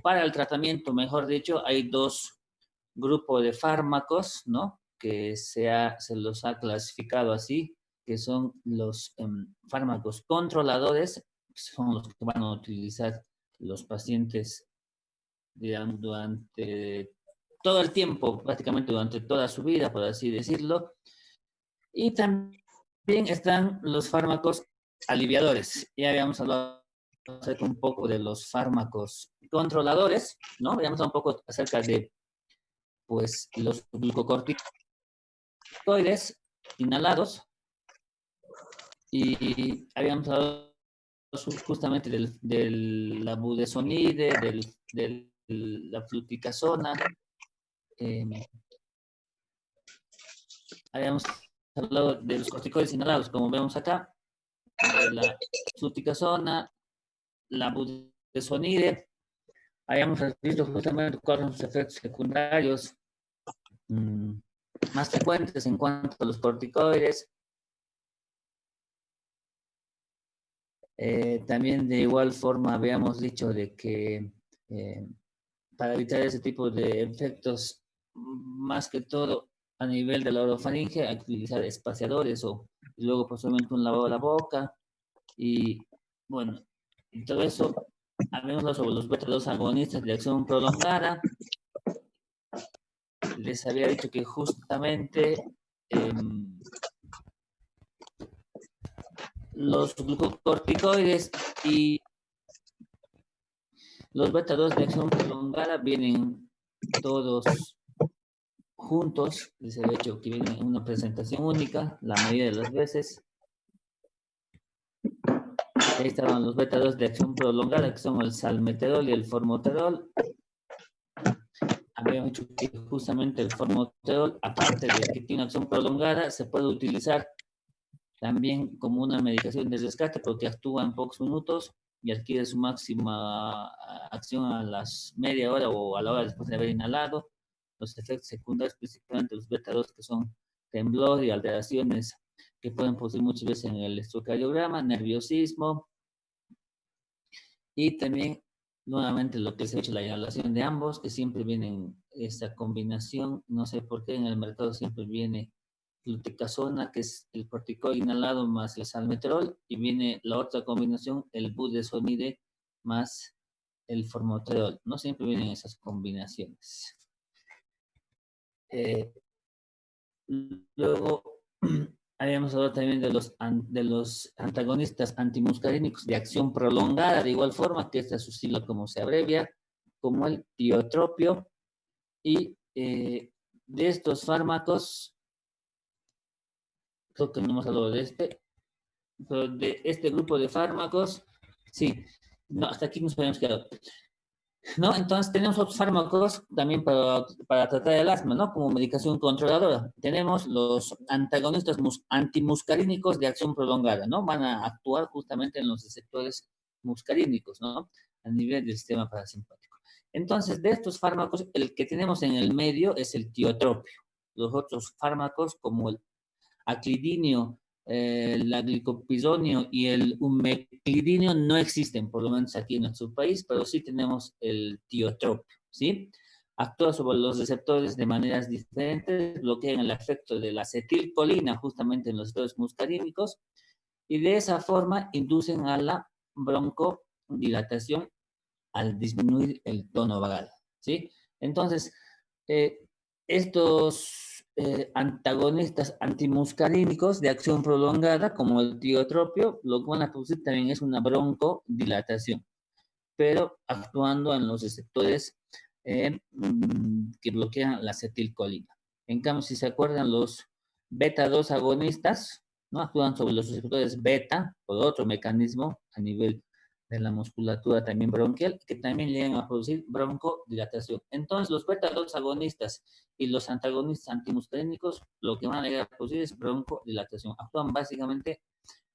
para el tratamiento, mejor dicho, hay dos grupos de fármacos, ¿no? Que se los ha clasificado así, que son los fármacos controladores, que son los que van a utilizar los pacientes, digamos, durante todo el tiempo, prácticamente durante toda su vida, por así decirlo. Y también están los fármacos aliviadores. Ya habíamos hablado un poco de los fármacos controladores, ¿no? Habíamos hablado un poco acerca de, pues, los glucocorticoides inhalados, y habíamos hablado justamente de la budesonide, de la fluticasona, habíamos hablado de los corticoides inhalados, como vemos acá, de la fluticasona, la budesonide. Habíamos visto justamente cuáles son los efectos secundarios más frecuentes en cuanto a los corticoides. También de igual forma habíamos dicho de que para evitar ese tipo de efectos, más que todo a nivel de la orofaringe, hay que utilizar espaciadores o luego posiblemente un lavado de la boca. Y bueno, y todo eso, hablemos sobre los beta-2 agonistas de acción prolongada. Les había dicho que justamente los glucocorticoides y los beta-2 de acción prolongada vienen todos juntos. Les había dicho que vienen en una presentación única la mayoría de las veces. Ahí estaban los beta-2 de acción prolongada, que son el salmeterol y el formoterol. Habíamos dicho que justamente el formoterol, aparte de que tiene acción prolongada, se puede utilizar también como una medicación de rescate porque actúa en pocos minutos y adquiere su máxima acción a las media hora o a la hora después de haber inhalado. Los efectos secundarios, principalmente los beta-2, que son temblor y alteraciones que pueden producir muchas veces en el electrocardiograma, nerviosismo, y también nuevamente lo que se ha hecho, la inhalación de ambos, que siempre vienen esta combinación. No sé por qué en el mercado siempre viene fluticasona, que es el corticoide inhalado más el salmeterol, y viene la otra combinación, el budesonide más el formoterol. No siempre vienen esas combinaciones. Luego habíamos hablado también de los antagonistas antimuscarínicos de acción prolongada, de igual forma, que esta es su sigla como se abrevia, como el tiotropio. Y de estos fármacos, creo que no hemos hablado de este, pero de este grupo de fármacos, sí, no, hasta aquí nos habíamos quedado. ¿No? Entonces tenemos otros fármacos también para tratar el asma, ¿no? Como medicación controladora. Tenemos los antagonistas antimuscarínicos de acción prolongada, ¿no? Van a actuar justamente en los receptores muscarínicos, ¿no? A nivel del sistema parasimpático. Entonces, de estos fármacos, el que tenemos en el medio es el tiotropio. Los otros fármacos, como el aclidinio, la glicopironio y el umeclidinio no existen, por lo menos aquí en nuestro país, pero sí tenemos el tiotropio, ¿sí? Actúa sobre los receptores de maneras diferentes, bloquean el efecto de la acetilcolina justamente en los receptores muscarínicos y de esa forma inducen a la broncodilatación al disminuir el tono vagal, ¿sí? Entonces, eh, estos antagonistas antimuscarínicos de acción prolongada, como el tiotropio, lo que van a producir también es una broncodilatación, pero actuando en los receptores que bloquean la acetilcolina. En cambio, si se acuerdan, los beta-2 agonistas, ¿no? Actúan sobre los receptores beta por otro mecanismo a nivel de la musculatura también bronquial, que también llegan a producir broncodilatación. Entonces, los beta-2 agonistas y los antagonistas antimuscarínicos lo que van a llegar a producir es broncodilatación. Actúan básicamente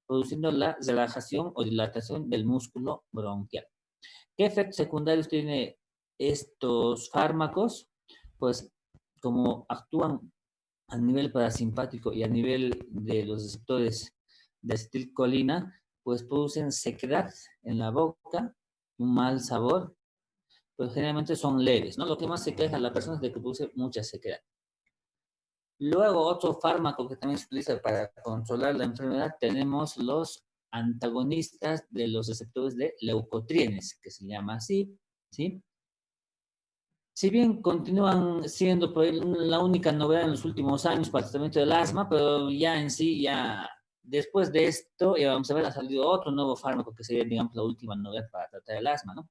produciendo la relajación o dilatación del músculo bronquial. ¿Qué efectos secundarios tiene estos fármacos? Pues como actúan a nivel parasimpático y a nivel de los receptores de acetilcolina, pues producen sequedad en la boca, un mal sabor, pues generalmente son leves, ¿no? Lo que más se queja a la persona es de que produce mucha sequedad. Luego, otro fármaco que también se utiliza para controlar la enfermedad, tenemos los antagonistas de los receptores de leucotrienes, que se llama así, ¿sí? Si bien continúan siendo por ahí la única novedad en los últimos años para el tratamiento del asma, pero ya en sí, ya después de esto, ya vamos a ver, ha salido otro nuevo fármaco que sería, digamos, la última novedad para tratar el asma, ¿no?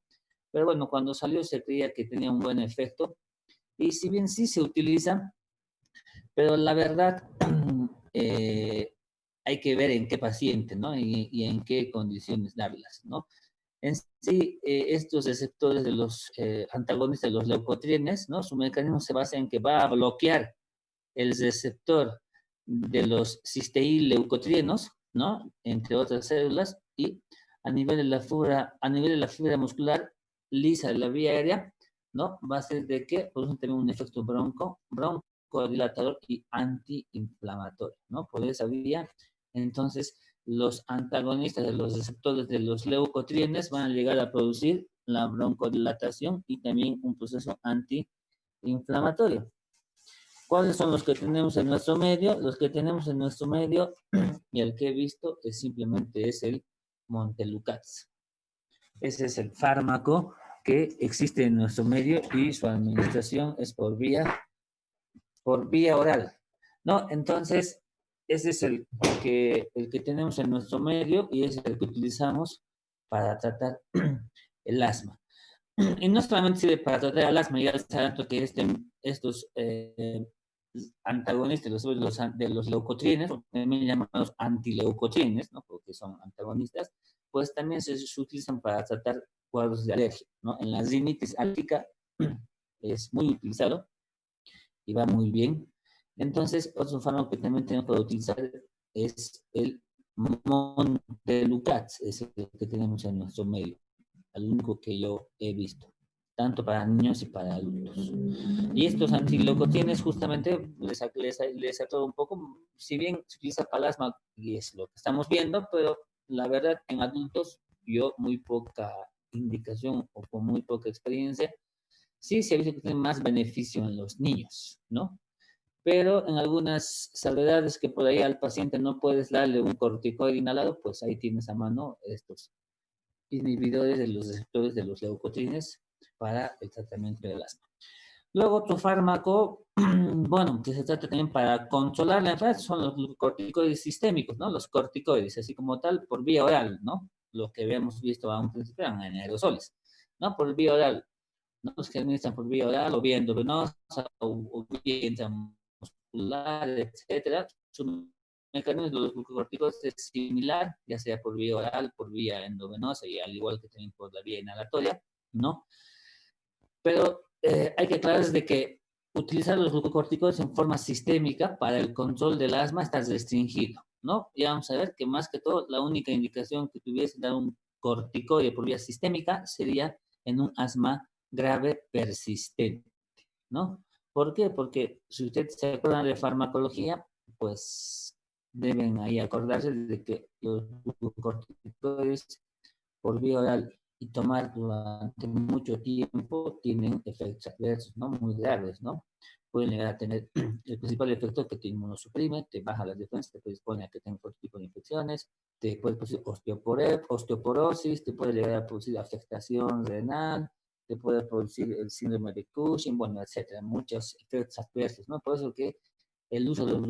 Pero bueno, cuando salió se creía que tenía un buen efecto, y si bien sí se utiliza, pero la verdad, eh, hay que ver en qué paciente, ¿no? Y en qué condiciones darlas, ¿no? En sí, estos receptores de los antagonistas de los leucotrienes, ¿no? Su mecanismo se basa en que va a bloquear el receptor de los cisteín-leucotrienos, ¿no? Entre otras células, y a nivel de la fibra muscular lisa de la vía aérea, ¿no? Va a ser de que produce también un efecto broncodilatador y antiinflamatorio, ¿no? Por esa vía, entonces, los antagonistas de los receptores de los leucotrienes van a llegar a producir la broncodilatación y también un proceso antiinflamatorio. ¿Cuáles son los que tenemos en nuestro medio? Los que tenemos en nuestro medio y el que he visto es simplemente es el Montelukast. Ese es el fármaco que existe en nuestro medio y su administración es por vía oral, ¿no? Entonces, ese es el que tenemos en nuestro medio y es el que utilizamos para tratar el asma. Y no solamente sirve para tratar el asma, ya tanto que estos antagonistas de los leucotrienes, también llamados antileucotrienes, ¿no? Porque son antagonistas, pues también se utilizan para tratar cuadros de alergia, ¿no? En la rinitis alérgica es muy utilizado y va muy bien. Entonces, otro fármaco que también tenemos para utilizar es el Montelukast, es el que tenemos en nuestro medio, el único que yo he visto, tanto para niños y para adultos. Y estos antileucotienes justamente les atoro un poco, si bien se utiliza para el asma y es lo que estamos viendo, pero la verdad en adultos yo muy poca indicación o con muy poca experiencia, sí se ha visto que tiene más beneficio en los niños, ¿no? Pero en algunas salvedades que por ahí al paciente no puedes darle un corticoide inhalado, pues ahí tienes a mano estos inhibidores de los receptores de los leucotrienes para el tratamiento del asma. Luego otro fármaco, bueno, que se trata también para controlar la enfermedad son los corticoides sistémicos, ¿no? Los corticoides, así como tal, por vía oral, ¿no? Lo que habíamos visto a un principio eran en aerosoles, ¿no? Por vía oral, ¿no? Los que administran por vía oral o vía endovenosa o vía intramuscular, etcétera. Su mecanismo de los glucocorticoides es similar, ya sea por vía oral, por vía endovenosa y al igual que también por la vía inhalatoria, ¿no? Pero hay que aclarar de que utilizar los glucocorticoides en forma sistémica para el control del asma está restringido, ¿no? Ya vamos a ver que más que todo la única indicación que tuviese dar un corticoide por vía sistémica sería en un asma grave persistente, ¿no? ¿Por qué? Porque si ustedes se acuerdan de farmacología, pues deben ahí acordarse de que los glucocorticoides por vía oral y tomar durante mucho tiempo tienen efectos adversos, ¿no? Muy graves, ¿no? Pueden llegar a tener el principal efecto que te inmunosuprime, te baja las defensas, te predispone a que tengas otro tipo de infecciones, te puede producir osteoporosis, te puede llegar a producir afectación renal, te puede producir el síndrome de Cushing, bueno, etcétera, muchos efectos adversos, ¿no? Por eso que el uso de los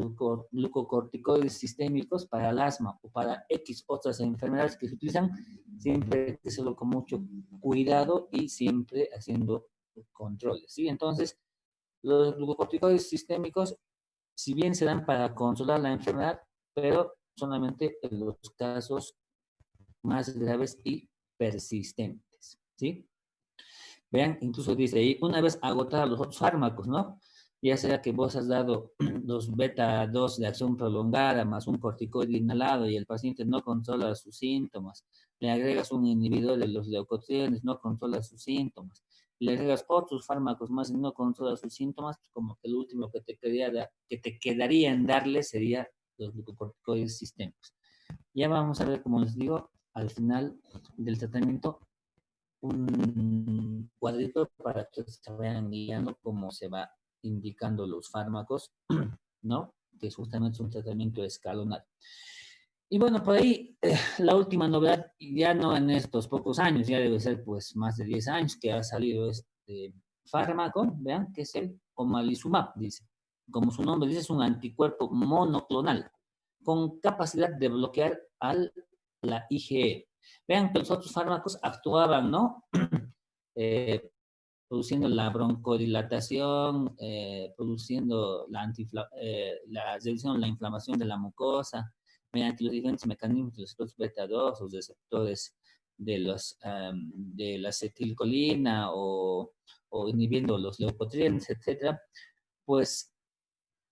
glucocorticoides sistémicos para el asma o para X otras enfermedades que se utilizan, siempre hay que hacerlo con mucho cuidado y siempre haciendo controles, ¿sí? Entonces, los glucocorticoides sistémicos, si bien se dan para controlar la enfermedad, pero solamente en los casos más graves y persistentes, ¿sí? Vean, incluso dice ahí, una vez agotados los otros fármacos, ¿no? Ya sea que vos has dado los beta 2 de acción prolongada más un corticoide inhalado y el paciente no controla sus síntomas, le agregas un inhibidor de los leucotrienes, no controla sus síntomas, le agregas otros fármacos más y no controla sus síntomas, pues como que el último que te quedaría en darle sería los glucocorticoides sistémicos. Ya vamos a ver, como les digo, al final del tratamiento un cuadrito para que se vayan guiando cómo se va indicando los fármacos, ¿no? Que es justamente un tratamiento escalonado. Y bueno, por ahí la última novedad, ya no en estos pocos años, ya debe ser pues más de 10 años que ha salido este fármaco, vean, que es el omalizumab, dice. Como su nombre dice, es un anticuerpo monoclonal con capacidad de bloquear la IgE. Vean que los otros fármacos actuaban, ¿no? eh, produciendo la broncodilatación, produciendo la reducción, la inflamación de la mucosa, mediante los diferentes mecanismos de los receptores beta 2, los receptores de la acetilcolina o inhibiendo los leucotrienes, etcétera, pues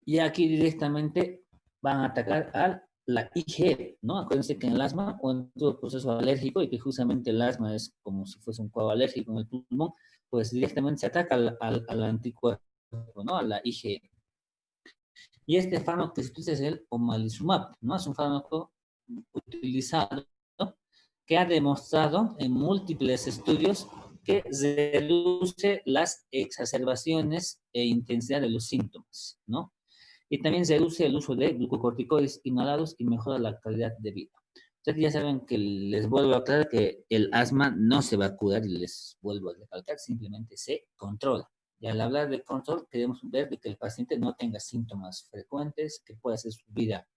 y aquí directamente van a atacar a la IgE, ¿no? Acuérdense que en el asma o en todo proceso alérgico, y que justamente el asma es como si fuese un cuadro alérgico en el pulmón, pues directamente se ataca al anticuerpo, ¿no? A la IgE. Y este fármaco que se utiliza es el omalizumab, ¿no? Es un fármaco utilizado, ¿no? Que ha demostrado en múltiples estudios que reduce las exacerbaciones e intensidad de los síntomas, ¿no? Y también se reduce el uso de glucocorticoides inhalados y mejora la calidad de vida. Ustedes ya saben que les vuelvo a aclarar que el asma no se va a curar y les vuelvo a recalcar, simplemente se controla. Y al hablar de control, queremos ver de que el paciente no tenga síntomas frecuentes, que pueda hacer su vida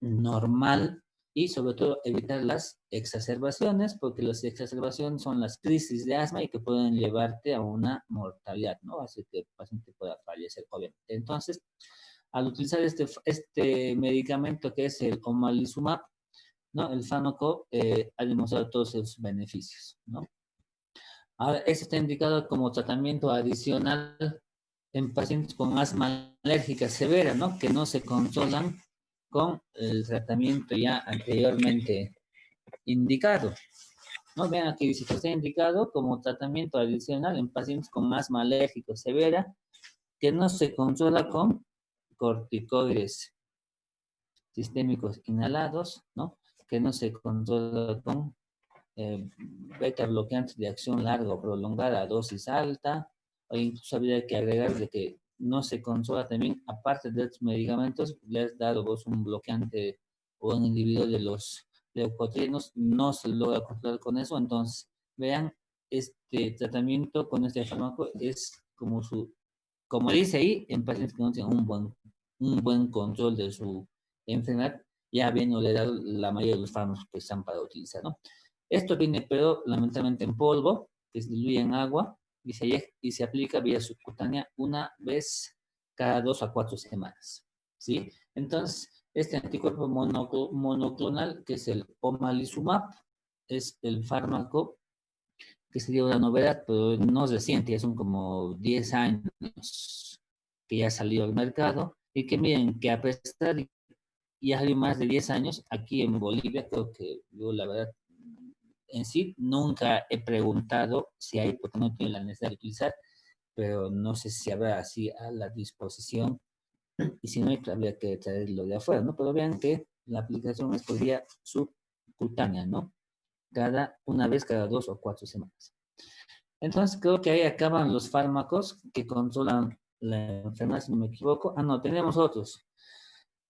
normal y sobre todo evitar las exacerbaciones, porque las exacerbaciones son las crisis de asma y que pueden llevarte a una mortalidad, ¿no? Así que el paciente pueda fallecer, obviamente. Entonces, al utilizar este medicamento que es el omalizumab, ¿no? El fármaco ha demostrado todos sus beneficios, ¿no? Ahora, este está indicado como tratamiento adicional en pacientes con asma alérgica severa, ¿no? Que no se controlan con el tratamiento ya anteriormente indicado, ¿no? Vean aquí dice que está indicado como tratamiento adicional en pacientes con asma alérgico severa que no se controla con corticoides sistémicos inhalados, ¿no? Que no se controla con eh, beta bloqueantes de acción larga o prolongada a dosis alta, o incluso habría que agregar de que no se controla también, aparte de estos medicamentos, le has dado vos un bloqueante o un inhibidor de los leucotrienos, no se logra controlar con eso, entonces vean, este tratamiento con este fármaco es como dice ahí, en pacientes que no tienen un buen control de su enfermedad, ya bien le da la mayoría de los fármacos que están para utilizar, ¿no? Esto viene, pero lamentablemente en polvo, que se diluye en agua y se aplica vía subcutánea una vez cada 2 a 4 semanas, ¿sí? Entonces, este anticuerpo monoclonal, que es el omalizumab, es el fármaco que sería una novedad, pero no reciente, ya son como 10 años que ya salió al mercado y que miren que a pesar de ya salió más de 10 años, aquí en Bolivia creo que yo la verdad en sí nunca he preguntado si hay, porque no tengo la necesidad de utilizar, pero no sé si habrá así a la disposición y si no hay, habría que traerlo de afuera, ¿no? Pero vean que la aplicación es por vía subcutánea, ¿no? Una vez cada 2 o 4 semanas. Entonces creo que ahí acaban los fármacos que controlan la enfermedad, si no me equivoco. Ah, no, tenemos otros.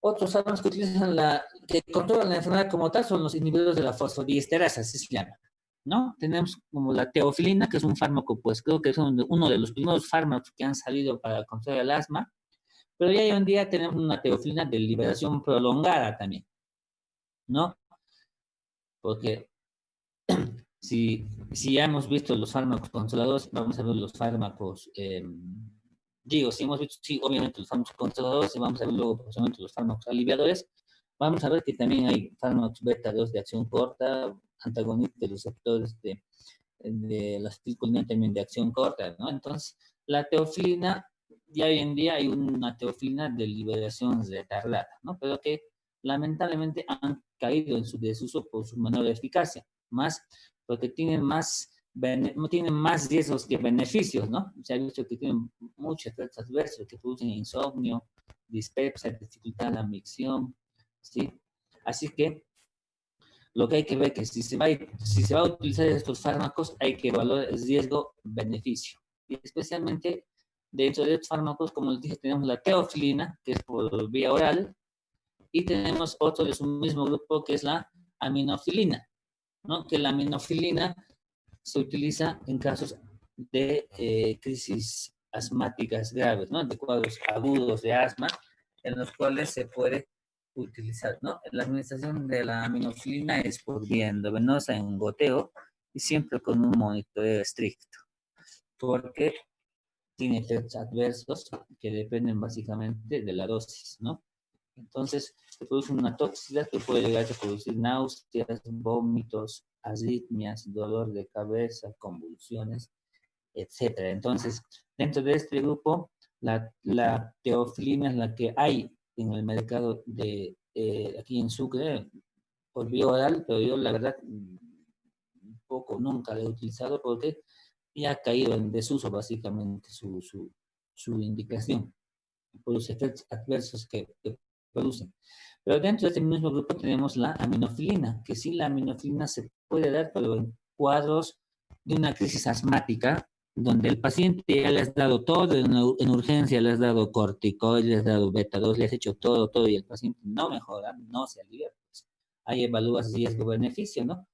Otros fármacos que que controlan la enfermedad como tal son los inhibidores de la fosfodiesterasa, así se llama, ¿no? Tenemos como la teofilina, que es un fármaco, pues creo que es uno de los primeros fármacos que han salido para controlar el asma, pero ya hoy en día tenemos una teofilina de liberación prolongada también, ¿no? Porque si ya hemos visto los fármacos controladores, vamos a ver los fármacos, digo, si hemos visto, sí, obviamente los fármacos controladores, y vamos a ver luego posiblemente los fármacos aliviadores, vamos a ver que también hay fármacos beta 2 de acción corta, antagonistas de los receptores de la acetilcolina también de acción corta, ¿no? Entonces, la teofilina, ya hoy en día hay una teofilina de liberación retardada, ¿no? Pero que lamentablemente han caído en su desuso por su menor eficacia, más porque tienen más riesgos que beneficios, ¿no? Se ha visto que tienen muchos efectos adversos que producen insomnio, dispepsia, dificultad en la micción, ¿sí? Así que lo que hay que ver es que si se va a utilizar estos fármacos, hay que evaluar el riesgo-beneficio. Y especialmente dentro de estos fármacos, como les dije, tenemos la teofilina, que es por vía oral, y tenemos otro de su mismo grupo, que es la aminofilina, ¿no? Que la aminofilina se utiliza en casos de crisis asmáticas graves, ¿no? De cuadros agudos de asma, en los cuales se puede utilizar, ¿no? La administración de la aminofilina es por vía endovenosa en goteo y siempre con un monitoreo estricto, porque tiene efectos adversos que dependen básicamente de la dosis, ¿no? Entonces, se produce una toxicidad que puede llegar a producir náuseas, vómitos, arritmias, dolor de cabeza, convulsiones, etcétera. Entonces, dentro de este grupo, la teofilina es la que hay en el mercado de aquí en Sucre por vía oral, pero yo la verdad poco, nunca la he utilizado porque ya ha caído en desuso básicamente su indicación por los efectos adversos que producen. Pero dentro de este mismo grupo tenemos la aminofilina, que sí, la aminofilina se puede dar, pero en cuadros de una crisis asmática, donde el paciente ya le has dado todo, en urgencia le has dado corticoides, le has dado beta 2, le has hecho todo, todo, y el paciente no mejora, no se alivia. Pues ahí evalúas riesgo-beneficio, ¿no?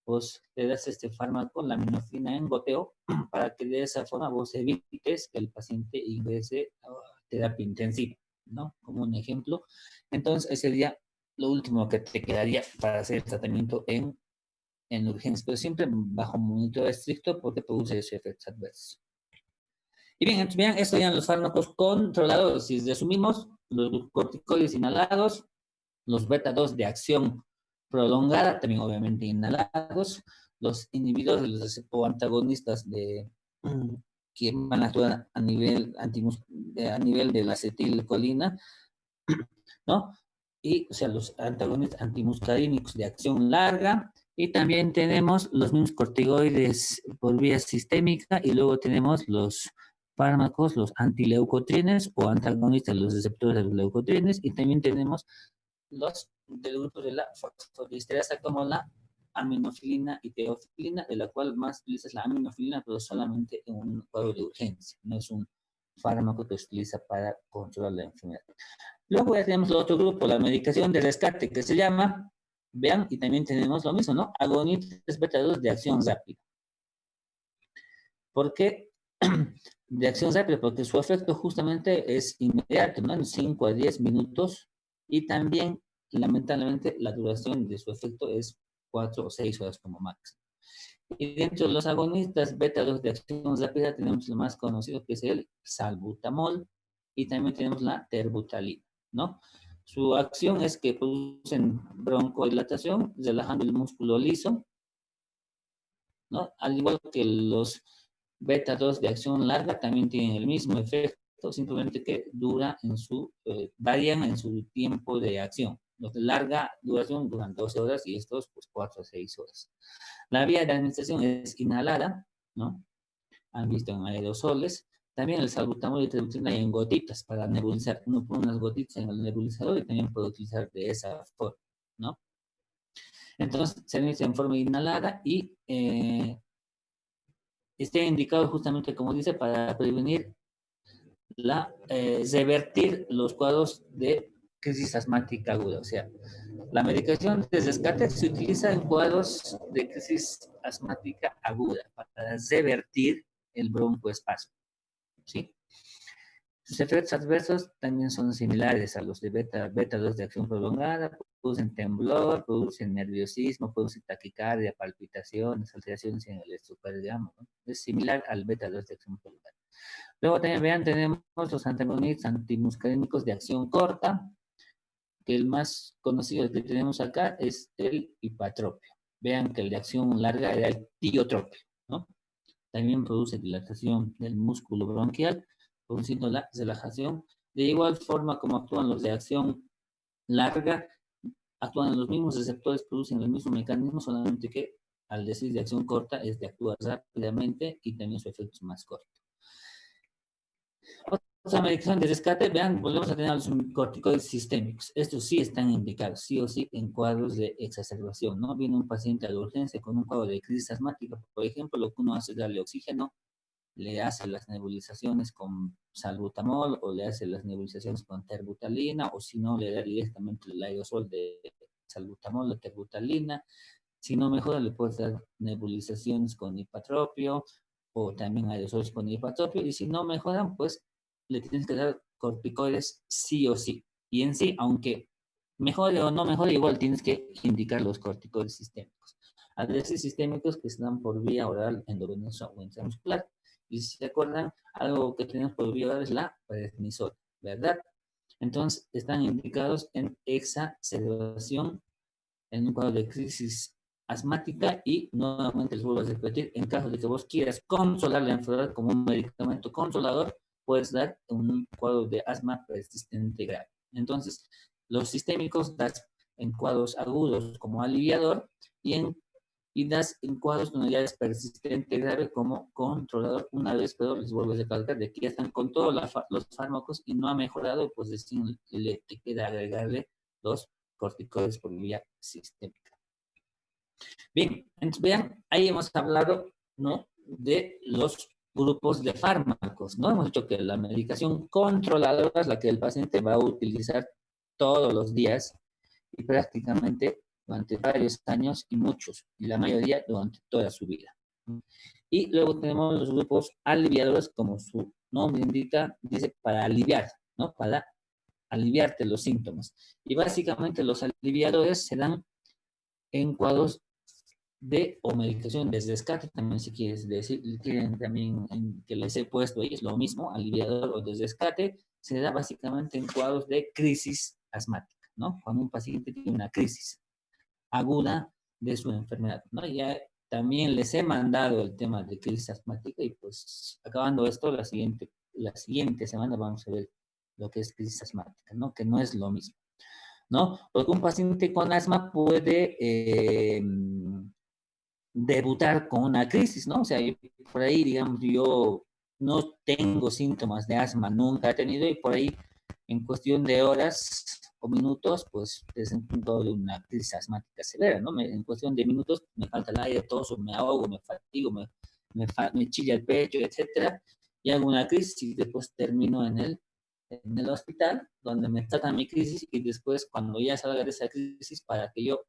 Pues te das este fármaco, la aminofilina en goteo, para que de esa forma vos evites que el paciente ingrese a terapia intensiva, ¿no? Como un ejemplo. Entonces, ese sería lo último que te quedaría para hacer el tratamiento en urgencias, pero siempre bajo monitoreo estricto porque produce ese efecto adverso. Y bien, entonces, bien, estos serían los fármacos controlados. Si resumimos, los corticoides inhalados, los beta 2 de acción prolongada, también obviamente inhalados, los inhibidores de los receptores antagonistas que van a actuar a nivel de la acetilcolina, ¿no? Y, o sea, los antagonistas antimuscarínicos de acción larga, y también tenemos los mismos corticoides por vía sistémica, y luego tenemos los fármacos, los antileucotrienes o antagonistas de los receptores de los leucotrienes, y también tenemos los del grupo de la fosfodiesterasa como la aminofilina y teofilina, de la cual más utilizas la aminofilina, pero solamente en un cuadro de urgencia, no es un fármaco que se utiliza para controlar la enfermedad. Luego ya tenemos el otro grupo, la medicación de rescate, que se llama, vean, y también tenemos lo mismo, ¿no? Agonistas beta 2 de acción rápida. ¿Por qué de acción rápida? Porque su efecto justamente es inmediato, ¿no? En 5 a 10 minutos, y también, lamentablemente, la duración de su efecto es 4 o 6 horas como máximo. Y dentro de los agonistas beta 2 de acción rápida tenemos el más conocido, que es el salbutamol, y también tenemos la terbutalina, ¿no? Su acción es que producen broncodilatación, relajando el músculo liso, ¿no? Al igual que los beta 2 de acción larga también tienen el mismo efecto, simplemente que varían en su tiempo de acción. Los de larga duración duran 12 horas y estos pues 4 a 6 horas. La vía de administración es inhalada, ¿no? Han visto en aerosoles. También el salbutamol y terbutaline en gotitas para nebulizar. Uno pone unas gotitas en el nebulizador y también puede utilizar de esa forma, ¿no? Entonces se inicia en forma inhalada y está indicado justamente, como dice, para prevenir revertir los cuadros de crisis asmática aguda. O sea, la medicación de rescate se utiliza en cuadros de crisis asmática aguda para revertir el broncoespasmo, ¿sí? Sus efectos adversos también son similares a los de beta 2 de acción prolongada, producen temblor, producen nerviosismo, producen taquicardia, palpitaciones, alteraciones en el electrocardiograma, ¿no? Es similar al beta 2 de acción prolongada. Luego también vean, tenemos los antagonistas antimuscarínicos de acción corta, que el más conocido que tenemos acá es el hipatropio. Vean que el de acción larga era el tiotropio, ¿no? También produce dilatación del músculo bronquial, produciendo la relajación. De igual forma como actúan los de acción larga, actúan en los mismos receptores, producen el mismo mecanismo, solamente que al decir de acción corta es de actuar rápidamente y también su efecto es más corto. Otra medicación de rescate, vean, volvemos a tener los corticoides sistémicos. Estos sí están indicados, sí o sí, en cuadros de exacerbación, ¿no? Viene un paciente a la urgencia con un cuadro de crisis asmática, por ejemplo, lo que uno hace es darle oxígeno, le hace las nebulizaciones con salbutamol o le hace las nebulizaciones con terbutalina, o si no, le da directamente el aerosol de salbutamol o terbutalina. Si no mejora, le puedes dar nebulizaciones con hipatropio o también aerosoles con hipatropio. Y si no mejoran, pues le tienes que dar corticoides sí o sí. Y en sí, aunque mejore o no mejore, igual tienes que indicar los corticoides sistémicos. A veces sistémicos que se dan por vía oral, endovenosa o intramuscular. Y si se acuerdan, algo que tenemos por vía oral es la prednisona, ¿verdad? Entonces, están indicados en exacerbación en un cuadro de crisis asmática y nuevamente les vuelvo a repetir, en caso de que vos quieras controlar la enfermedad como un medicamento controlador, puedes dar un cuadro de asma persistente grave. Entonces, los sistémicos das en cuadros agudos como aliviador y das en cuadros donde ya es persistente grave como controlador. Una vez, pero les vuelvo a recalcar de que ya están con todos los fármacos y no ha mejorado, pues le te queda agregarle los corticoides por vía sistémica. Bien, entonces vean, ahí hemos hablado, ¿no?, de los grupos de fármacos, ¿no? Hemos dicho que la medicación controladora es la que el paciente va a utilizar todos los días y prácticamente durante varios años y muchos, y la mayoría durante toda su vida. Y luego tenemos los grupos aliviadores, como su nombre indica, dice para aliviar, ¿no? Para aliviarte los síntomas. Y básicamente los aliviadores se dan en cuadros de o medicación de rescate, también si quieres decir, quieren también que les he puesto ahí, es lo mismo, aliviador o de rescate, se da básicamente en cuadros de crisis asmática, ¿no? Cuando un paciente tiene una crisis aguda de su enfermedad, ¿no? Ya también les he mandado el tema de crisis asmática y pues acabando esto, la siguiente semana vamos a ver lo que es crisis asmática, ¿no? Que no es lo mismo, ¿no? Porque un paciente con asma puede debutar con una crisis, ¿no? O sea, por ahí, digamos, yo no tengo síntomas de asma, nunca he tenido, y por ahí, en cuestión de horas o minutos, pues presento una crisis asmática severa, ¿no? En cuestión de minutos me falta el aire, toso, me ahogo, me fatigo, me chilla el pecho, etcétera, y hago una crisis y después termino en el hospital, donde me tratan mi crisis, y después, cuando ya salga de esa crisis, para que yo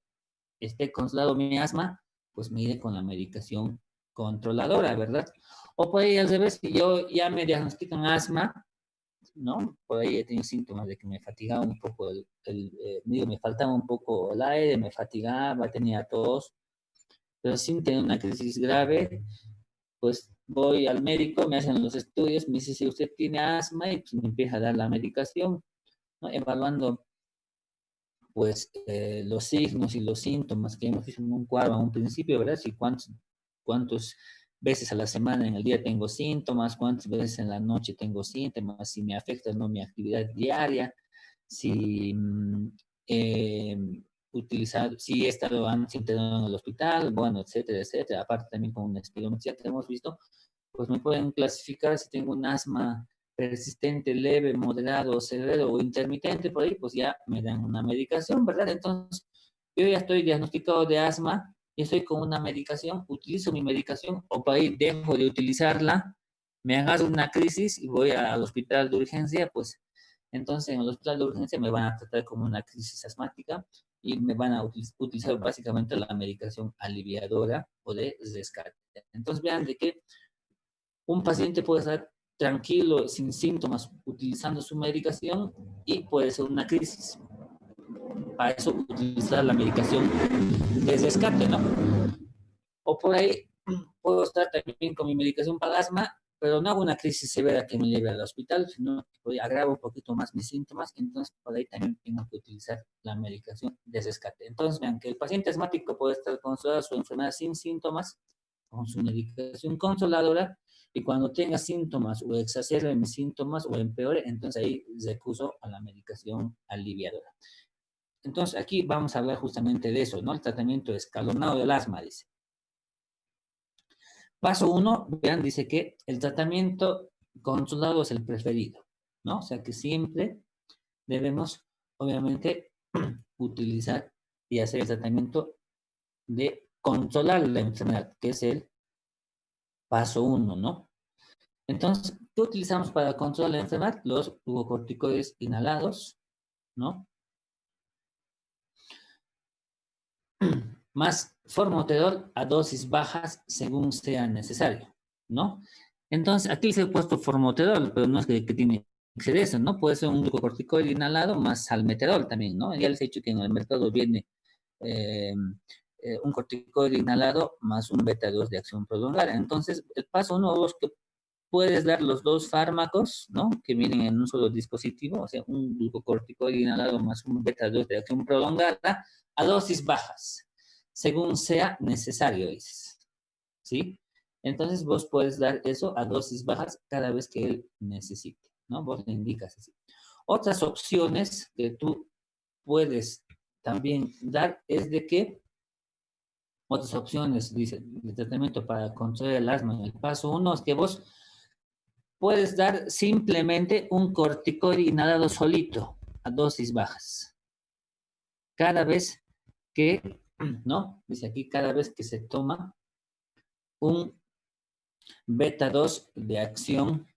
esté controlado mi asma, pues me iré con la medicación controladora, ¿verdad? O por ahí al revés, si yo ya me diagnostican asma, ¿no? Por ahí he tenido síntomas de que me fatigaba un poco digo, me faltaba un poco el aire, me fatigaba, tenía tos, pero sin tener una crisis grave, pues voy al médico, me hacen los estudios, me dice si usted tiene asma y pues me empieza a dar la medicación, ¿no? Evaluando pues los signos y los síntomas que hemos visto en un cuadro a un principio, ¿verdad? Si cuántos veces a la semana en el día tengo síntomas, cuántas veces en la noche tengo síntomas, si me afecta o no mi actividad diaria, si eh, si he estado antes internado en el hospital, bueno, etcétera, etcétera. Aparte también con una espirometría que hemos visto, pues me pueden clasificar si tengo un asma persistente, leve, moderado, severo o intermitente, por ahí, pues ya me dan una medicación, ¿verdad? Entonces, yo ya estoy diagnosticado de asma y estoy con una medicación, utilizo mi medicación o por ahí dejo de utilizarla, me agarro una crisis y voy al hospital de urgencia, pues entonces en el hospital de urgencia me van a tratar como una crisis asmática y me van a utilizar básicamente la medicación aliviadora o de rescate. Entonces vean de que un paciente puede estar tranquilo, sin síntomas, utilizando su medicación y puede ser una crisis. Para eso utilizar la medicación de rescate, ¿no? O por ahí puedo estar también con mi medicación para asma, pero no hago una crisis severa que me lleve al hospital, sino que agravo un poquito más mis síntomas, entonces por ahí también tengo que utilizar la medicación de rescate. Entonces, vean que el paciente asmático puede estar controlado su enfermedad sin síntomas, con su medicación controladora, y cuando tenga síntomas o exacerbe mis síntomas o empeore, entonces ahí recurso a la medicación aliviadora. Entonces aquí vamos a hablar justamente de eso, ¿no? El tratamiento escalonado del asma, dice. Paso 1, vean, dice que el tratamiento controlado es el preferido. ¿no? O sea que siempre debemos, obviamente, utilizar y hacer el tratamiento de controlar la enfermedad, que es el paso 1, ¿no? Entonces, ¿qué utilizamos para controlar la enfermedad? Los glucocorticoides inhalados, ¿no? Más formoterol a dosis bajas según sea necesario, ¿no? Entonces, aquí se ha puesto formoterol, pero no es que tiene exceso, ¿no? Puede ser un glucocorticoide inhalado más salmeterol también, ¿no? Ya les he dicho que en el mercado viene eh, un corticoide inhalado más un beta-2 de acción prolongada. Entonces, el paso 1 es que puedes dar los dos fármacos, ¿no? Que vienen en un solo dispositivo, o sea, un glucocorticoide inhalado más un beta-2 de acción prolongada a dosis bajas, según sea necesario, dices, ¿sí? Entonces vos puedes dar eso a dosis bajas cada vez que él necesite, ¿no? Vos le indicas así. Otras opciones que tú puedes también dar es de que otras opciones, dice, de tratamiento para controlar el asma en el paso 1 es que vos puedes dar simplemente un corticoide inhalado solito a dosis bajas. Cada vez que, ¿no? Dice aquí, cada vez que se toma un beta-2 de acción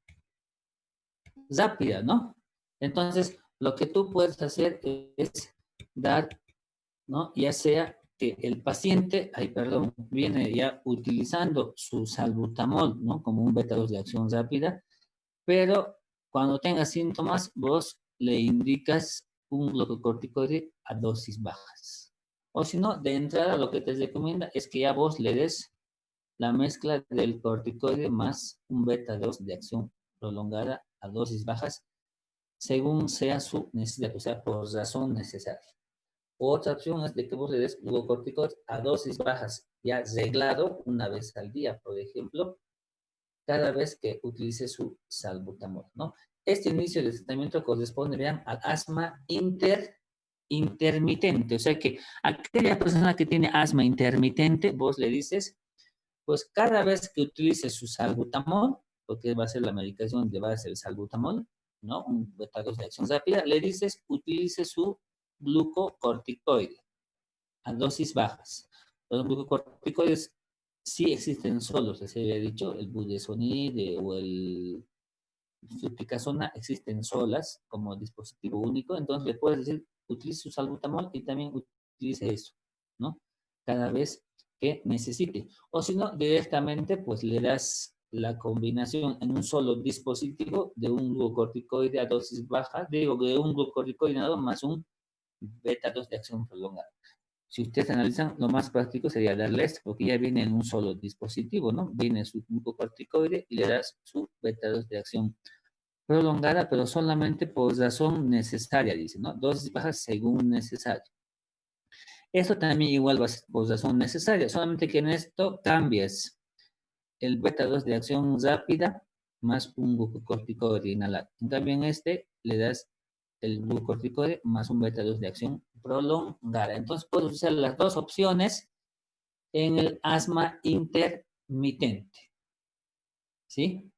rápida, ¿no? Entonces, lo que tú puedes hacer es dar, ¿no? Ya sea que el paciente, ay, perdón, viene ya utilizando su salbutamol, ¿no? Como un beta-2 de acción rápida, pero cuando tenga síntomas, vos le indicas un glucocorticoide a dosis bajas. O si no, de entrada lo que te recomienda es que ya vos le des la mezcla del corticoide más un beta-2 de acción prolongada a dosis bajas, según sea su necesidad, o sea, por razón necesaria. Otra opción es de que vos le des glucocorticoides a dosis bajas, ya reglado una vez al día, por ejemplo, cada vez que utilice su salbutamol, ¿no? Este inicio de tratamiento corresponde, vean, al asma intermitente, o sea que aquella persona que tiene asma intermitente, vos le dices, pues cada vez que utilice su salbutamol, porque va a ser la medicación de base del salbutamol, ¿no? Un beta-2 de acción rápida, le dices, utilice su glucocorticoide a dosis bajas. Los glucocorticoides sí existen solos, les había dicho, el budesonide o el fluticasona existen solas como dispositivo único, entonces le puedes decir, utilice su salbutamol y también utilice eso, ¿no? Cada vez que necesite. O si no, directamente pues le das la combinación en un solo dispositivo de un glucocorticoide a dosis baja, digo, de un glucocorticoide más un beta-2 de acción prolongada. Si ustedes analizan, lo más práctico sería darle esto, porque ya viene en un solo dispositivo, ¿no? Viene su glucocorticoide y le das su beta-2 de acción prolongada, pero solamente por razón necesaria, dice, ¿no? Dosis bajas según necesario. Esto también igual va a ser por razón necesaria, solamente que en esto cambias el beta-2 de acción rápida más un glucocorticoide inhalado. En cambio, en este le das el glucocorticoide más un beta-2 de acción prolongada. Entonces, puedes usar las dos opciones en el asma intermitente. ¿Sí?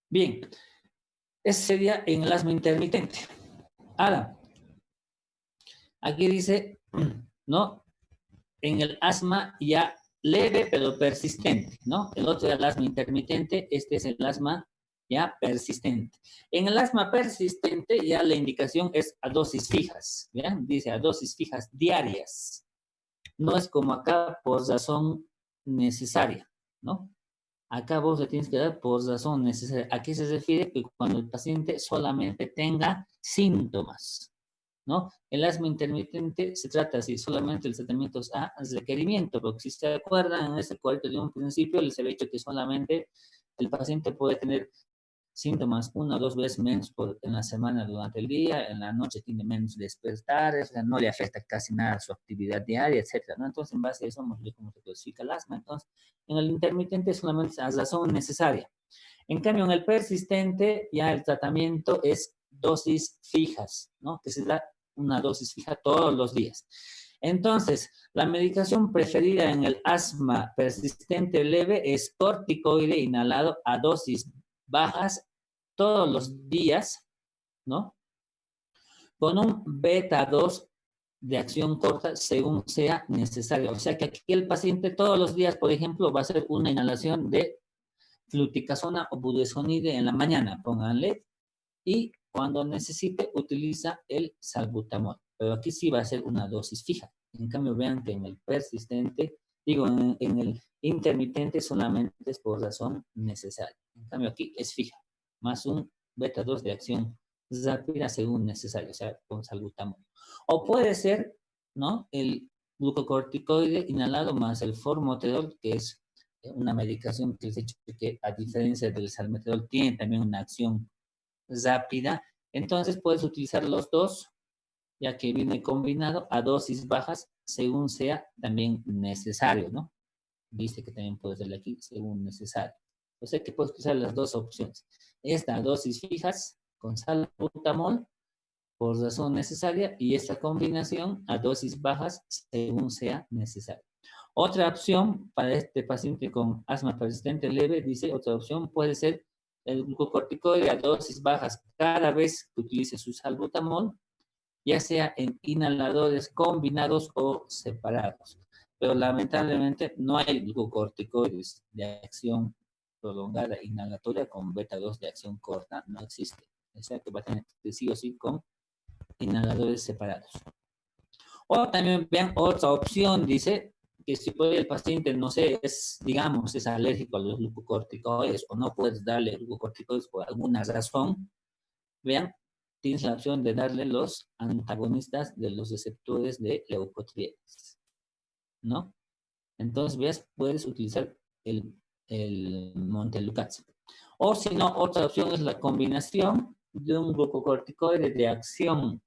Bien, ese sería en el asma intermitente. Ahora, aquí dice, ¿no? En el asma ya leve pero persistente, ¿no? El otro es el asma intermitente, este es el asma ya persistente. En el asma persistente ya la indicación es a dosis fijas, ¿ya? Dice a dosis fijas diarias. No es como acá por razón necesaria, ¿no? Acá vos le tienes que dar por razón necesaria. ¿A qué se refiere? Que cuando el paciente solamente tenga síntomas, ¿no? El asma intermitente se trata así, solamente el tratamiento es a requerimiento, porque si se acuerdan, en este cuarto de un principio les había dicho que solamente el paciente puede tener síntomas una o dos veces menos en la semana durante el día, en la noche tiene menos despertares, o sea, no le afecta casi nada a su actividad diaria, etcétera, ¿no? Entonces, en base a eso, vamos a ver cómo se clasifica el asma. Entonces, en el intermitente solamente es a razón necesaria. En cambio, en el persistente, ya el tratamiento es dosis fijas, ¿no? Que se da una dosis fija todos los días. Entonces, la medicación preferida en el asma persistente leve es corticoide inhalado a dosis bajas todos los días ¿no? Con un beta 2 de acción corta según sea necesario. O sea que aquí el paciente todos los días, por ejemplo, va a hacer una inhalación de fluticasona o budesonide en la mañana, pónganle, y cuando necesite utiliza el salbutamol. Pero aquí sí va a ser una dosis fija. En cambio, vean que en el persistente, digo, en el intermitente solamente es por razón necesaria. En cambio, aquí es fija, más un beta 2 de acción rápida según necesario, o sea, con salbutamol. O puede ser, ¿no? El glucocorticoide inhalado más el formoterol, que es una medicación que les he dicho que a diferencia del salmeterol tiene también una acción rápida. Entonces puedes utilizar los dos, ya que viene combinado a dosis bajas según sea también necesario, ¿no? Dice que también puedes darle aquí según necesario. O sea que puedes utilizar las dos opciones. Esta dosis fijas con salbutamol por razón necesaria y esta combinación a dosis bajas según sea necesario. Otra opción para este paciente con asma persistente leve, dice, otra opción puede ser el glucocorticoide a dosis bajas cada vez que utilice su salbutamol, ya sea en inhaladores combinados o separados. Pero lamentablemente no hay glucocorticoides de acción prolongada inhalatoria con beta 2 de acción corta, no existe. O sea que va a tener que sí o sí con inhaladores separados. O también vean otra opción, dice que si puede el paciente, no sé, es, digamos, es alérgico a los glucocorticoides o no puedes darle glucocorticoides por alguna razón, vean, tienes la opción de darle los antagonistas de los receptores de leucotrienes, ¿no? Entonces, ves, puedes utilizar el montelukast. O si no, otra opción es la combinación de un glucocorticoide de acción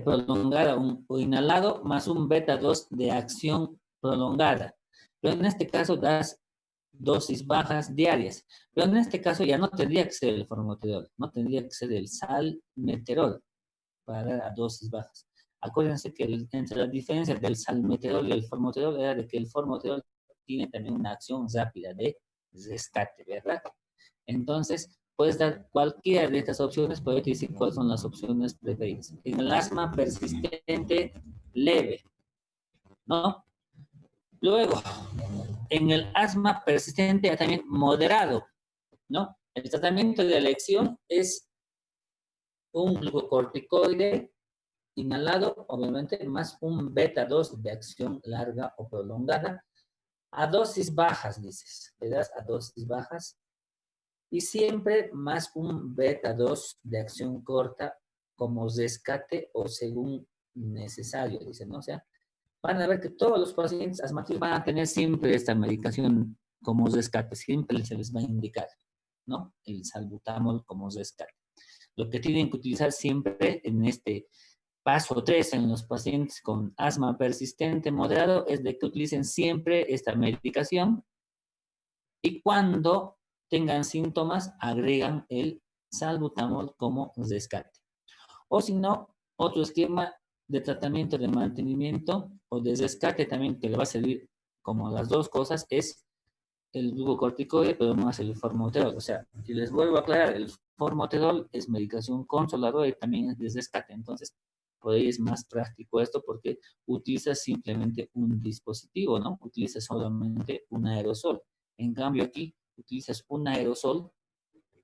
prolongada o inhalado más un beta 2 de acción prolongada. Pero en este caso das dosis bajas diarias. Pero en este caso ya no tendría que ser el formoterol, no tendría que ser el salmeterol para dar a dosis bajas. Acuérdense que entre las diferencias del salmeterol y el formoterol era de que el formoterol tiene también una acción rápida de rescate, ¿verdad? Entonces, puedes dar cualquiera de estas opciones, pero te decir cuáles son las opciones preferidas. En el asma persistente leve, ¿no? Luego, en el asma persistente también moderado, ¿no? El tratamiento de elección es un glucocorticoide inhalado, obviamente, más un beta 2 de acción larga o prolongada, a dosis bajas, dices, le das a dosis bajas, y siempre más un beta 2 de acción corta como rescate o según necesario, dice, ¿no? O sea, van a ver que todos los pacientes asmáticos van a tener siempre esta medicación como rescate, siempre se les va a indicar, ¿no? El salbutamol como rescate. Lo que tienen que utilizar siempre en este paso 3 en los pacientes con asma persistente moderado es de que utilicen siempre esta medicación y cuando tengan síntomas agregan el salbutamol como rescate. O si no, otro esquema de tratamiento de mantenimiento o de rescate también que le va a servir como las dos cosas es el glucocorticoide, pero más el formoterol. O sea, si les vuelvo a aclarar, el formoterol es medicación controladora y también es de rescate. Entonces, por ahí es más práctico esto porque utiliza simplemente un dispositivo, ¿no? Utiliza solamente un aerosol. En cambio, aquí utilizas un aerosol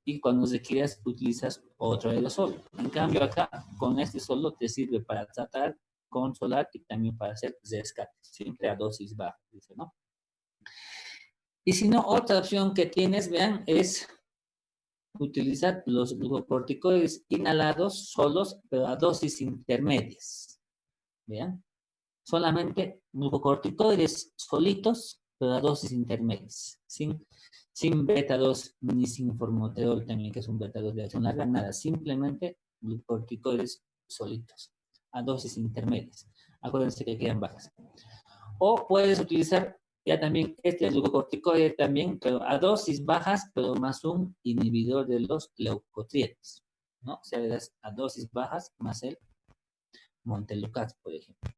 y cuando requieras utilizas otro aerosol. En cambio, acá con este solo te sirve para tratar, controlar y también para hacer rescate, siempre a dosis baja, dice, ¿no? Y si no, otra opción que tienes, vean, es utilizar los glucocorticoides inhalados solos, pero a dosis intermedias. Vean, solamente glucocorticoides solitos, pero a dosis intermedias, sin beta 2 ni sin formoterol también, que es un beta 2 de acción larga, nada, simplemente glucocorticoides solitos, a dosis intermedias. Acuérdense que quedan bajas. O puedes utilizar ya también este glucocorticoide también, pero a dosis bajas, pero más un inhibidor de los leucotrienes, ¿no? O sea, le das a dosis bajas más el montelukast, por ejemplo.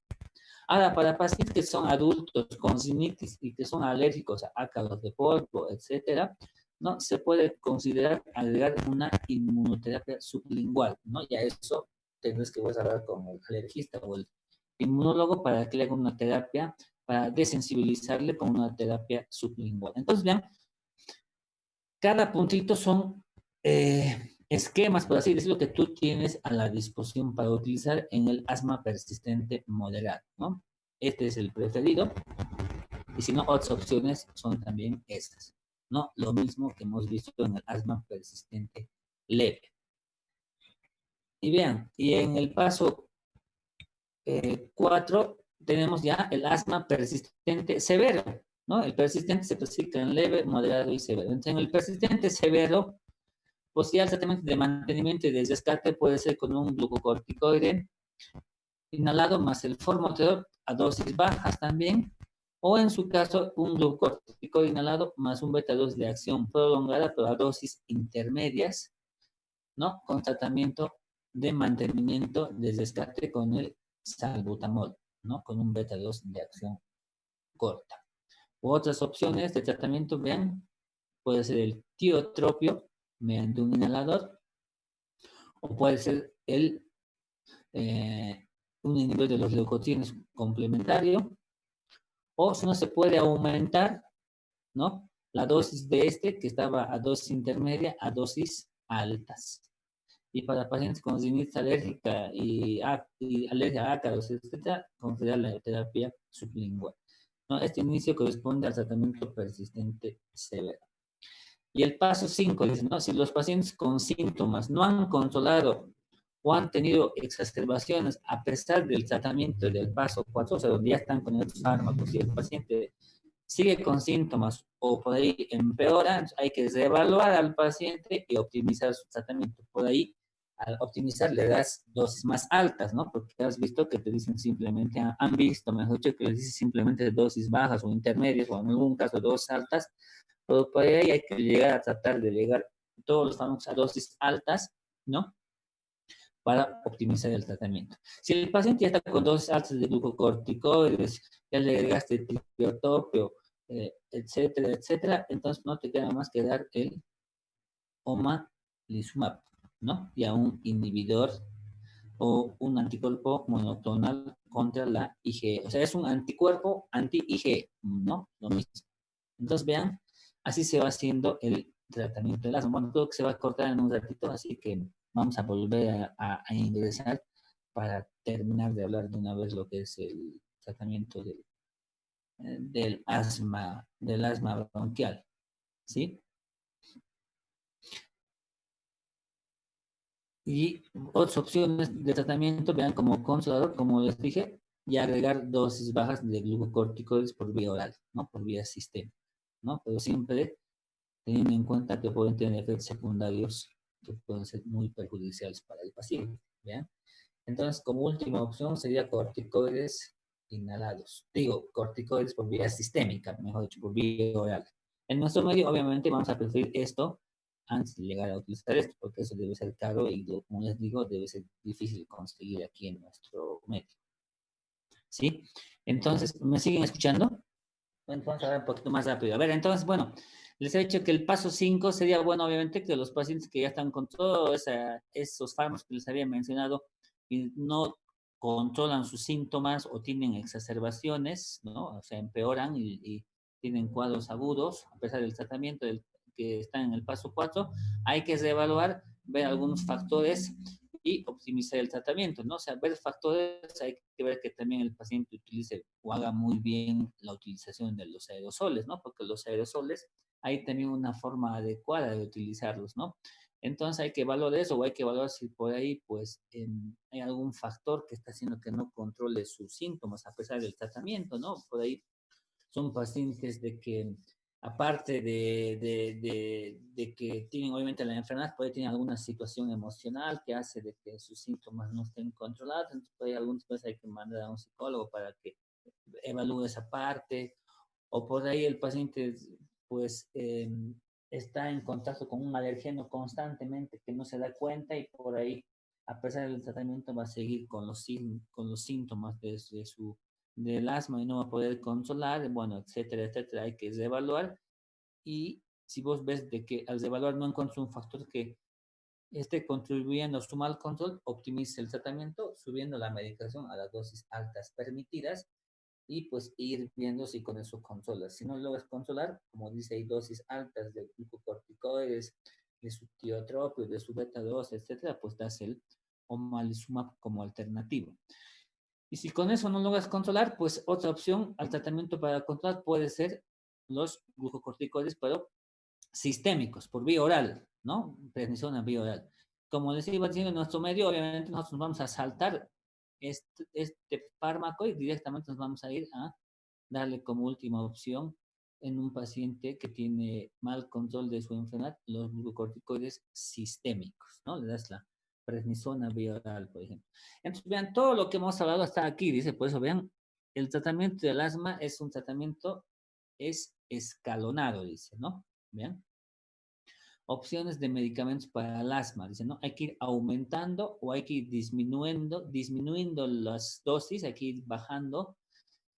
Ahora, para pacientes que son adultos con sinusitis y que son alérgicos a ácaros de polvo, etcétera, ¿no? Se puede considerar agregar una inmunoterapia sublingual, ¿no? Ya eso tendrás que vas a hablar con el alergista o el inmunólogo para que le haga una terapia, para desensibilizarle con una terapia sublingual. Entonces, vean, cada puntito son esquemas, por así decirlo, que tú tienes a la disposición para utilizar en el asma persistente moderado, ¿no? Este es el preferido. Y si no, otras opciones son también estas, ¿no? Lo mismo que hemos visto en el asma persistente leve. Y vean, y en el paso 4 tenemos ya el asma persistente severo, ¿no? El persistente se clasifica en leve, moderado y severo. Entonces, en el persistente severo, pues ya el tratamiento de mantenimiento y de descarte puede ser con un glucocorticoide inhalado más el formoterol a dosis bajas también, o en su caso un glucocorticoide inhalado más un beta-2 de acción prolongada, pero a dosis intermedias, ¿no? Con tratamiento de mantenimiento de descarte con el salbutamol, ¿no? Con un beta-2 de acción corta. U otras opciones de tratamiento, vean, puede ser el tiotropio mediante un inhalador, o puede ser eh, un inhibidor de los leucotienes complementario, o si no se puede aumentar, ¿no? La dosis de este, que estaba a dosis intermedia, a dosis altas. Y para pacientes con rinitis alérgica y alergia a ácaros, etcétera, considerar la terapia sublingual, ¿no? Este inicio corresponde al tratamiento persistente severo. Y el paso 5 dice, ¿no? Si los pacientes con síntomas no han controlado o han tenido exacerbaciones a pesar del tratamiento del paso 4, o sea, donde ya están con estos fármacos y el paciente sigue con síntomas o por ahí empeora, hay que reevaluar al paciente y optimizar su tratamiento. Por ahí, al optimizar, le das dosis más altas, ¿no? Porque has visto que te dicen simplemente, han visto, mejor dicho, que les dicen simplemente dosis bajas o intermedias, o en algún caso dosis altas, pero por ahí hay que llegar a tratar de llegar todos los fármacos a dosis altas, ¿no? Para optimizar el tratamiento. Si el paciente ya está con dosis altas de glucocorticoides, ya le agregaste triotopio, etcétera, etcétera, entonces no te queda más que dar el omalizumab, ¿no? Y a un inhibidor o un anticuerpo monoclonal contra la IgE. O sea, es un anticuerpo anti-IgE, ¿no? Lo mismo. Entonces, vean, así se va haciendo el tratamiento del asma. Bueno, creo que se va a cortar en un ratito, así que vamos a volver a ingresar para terminar de hablar de una vez lo que es el tratamiento del asma bronquial, ¿sí? Y otras opciones de tratamiento, vean, como consolador, como les dije, y agregar dosis bajas de glucocorticoides por vía oral, ¿no? Por vía sistémica, ¿no? Pero siempre teniendo en cuenta que pueden tener efectos secundarios que pueden ser muy perjudiciales para el paciente, ¿vean? Entonces, como última opción sería corticoides inhalados. Digo, corticoides por vía sistémica, mejor dicho, por vía oral. En nuestro medio, obviamente, vamos a preferir esto antes de llegar a utilizar esto, porque eso debe ser caro y, como les digo, debe ser difícil conseguir aquí en nuestro medio. ¿Sí? Entonces, ¿me siguen escuchando? Bueno, vamos a ver un poquito más rápido. A ver, entonces, bueno, les he dicho que el paso 5 sería, bueno, obviamente, que los pacientes que ya están con todos esos fármacos que les había mencionado y no controlan sus síntomas o tienen exacerbaciones, ¿no? O sea, empeoran y tienen cuadros agudos, a pesar del tratamiento que está en el paso 4, hay que reevaluar, ver algunos factores y optimizar el tratamiento, ¿no? O sea, ver factores, hay que ver que también el paciente utilice o haga muy bien la utilización de los aerosoles, ¿no? Porque los aerosoles hay también una forma adecuada de utilizarlos, ¿no? Entonces hay que evaluar eso o hay que evaluar si por ahí, pues, hay algún factor que está haciendo que no controle sus síntomas a pesar del tratamiento, ¿no? Por ahí son pacientes de que, aparte de que tienen obviamente la enfermedad, puede tener alguna situación emocional que hace de que sus síntomas no estén controlados, entonces puede, algunas veces hay que mandar a un psicólogo para que evalúe esa parte, o por ahí el paciente pues está en contacto con un alergeno constantemente que no se da cuenta y por ahí, a pesar del tratamiento, va a seguir con los síntomas del asma y no va a poder controlar, bueno, etcétera, etcétera. Hay que reevaluar y si vos ves de que al evaluar no encuentras un factor que esté contribuyendo a su mal control, optimice el tratamiento subiendo la medicación a las dosis altas permitidas y pues ir viendo si con eso controlas. Si no logras controlar, como dice, hay dosis altas de glucocorticoides, de su tiotropio, de su beta 2, etcétera, pues das el omalizumab como alternativa. Y si con eso no logras controlar, pues otra opción al tratamiento para controlar puede ser los glucocorticoides, pero sistémicos, por vía oral, ¿no? Prednisona vía oral. Como les iba diciendo en nuestro medio, obviamente nosotros vamos a saltar este fármaco y directamente nos vamos a ir a darle como última opción en un paciente que tiene mal control de su enfermedad los glucocorticoides sistémicos, ¿no? Le das la prednisona vía oral, por ejemplo. Entonces, vean, todo lo que hemos hablado hasta aquí, dice, por eso, vean, el tratamiento del asma es un tratamiento, es escalonado, dice, ¿no? Vean. Opciones de medicamentos para el asma, dice, ¿no? Hay que ir aumentando o hay que ir disminuyendo las dosis, hay que ir bajando,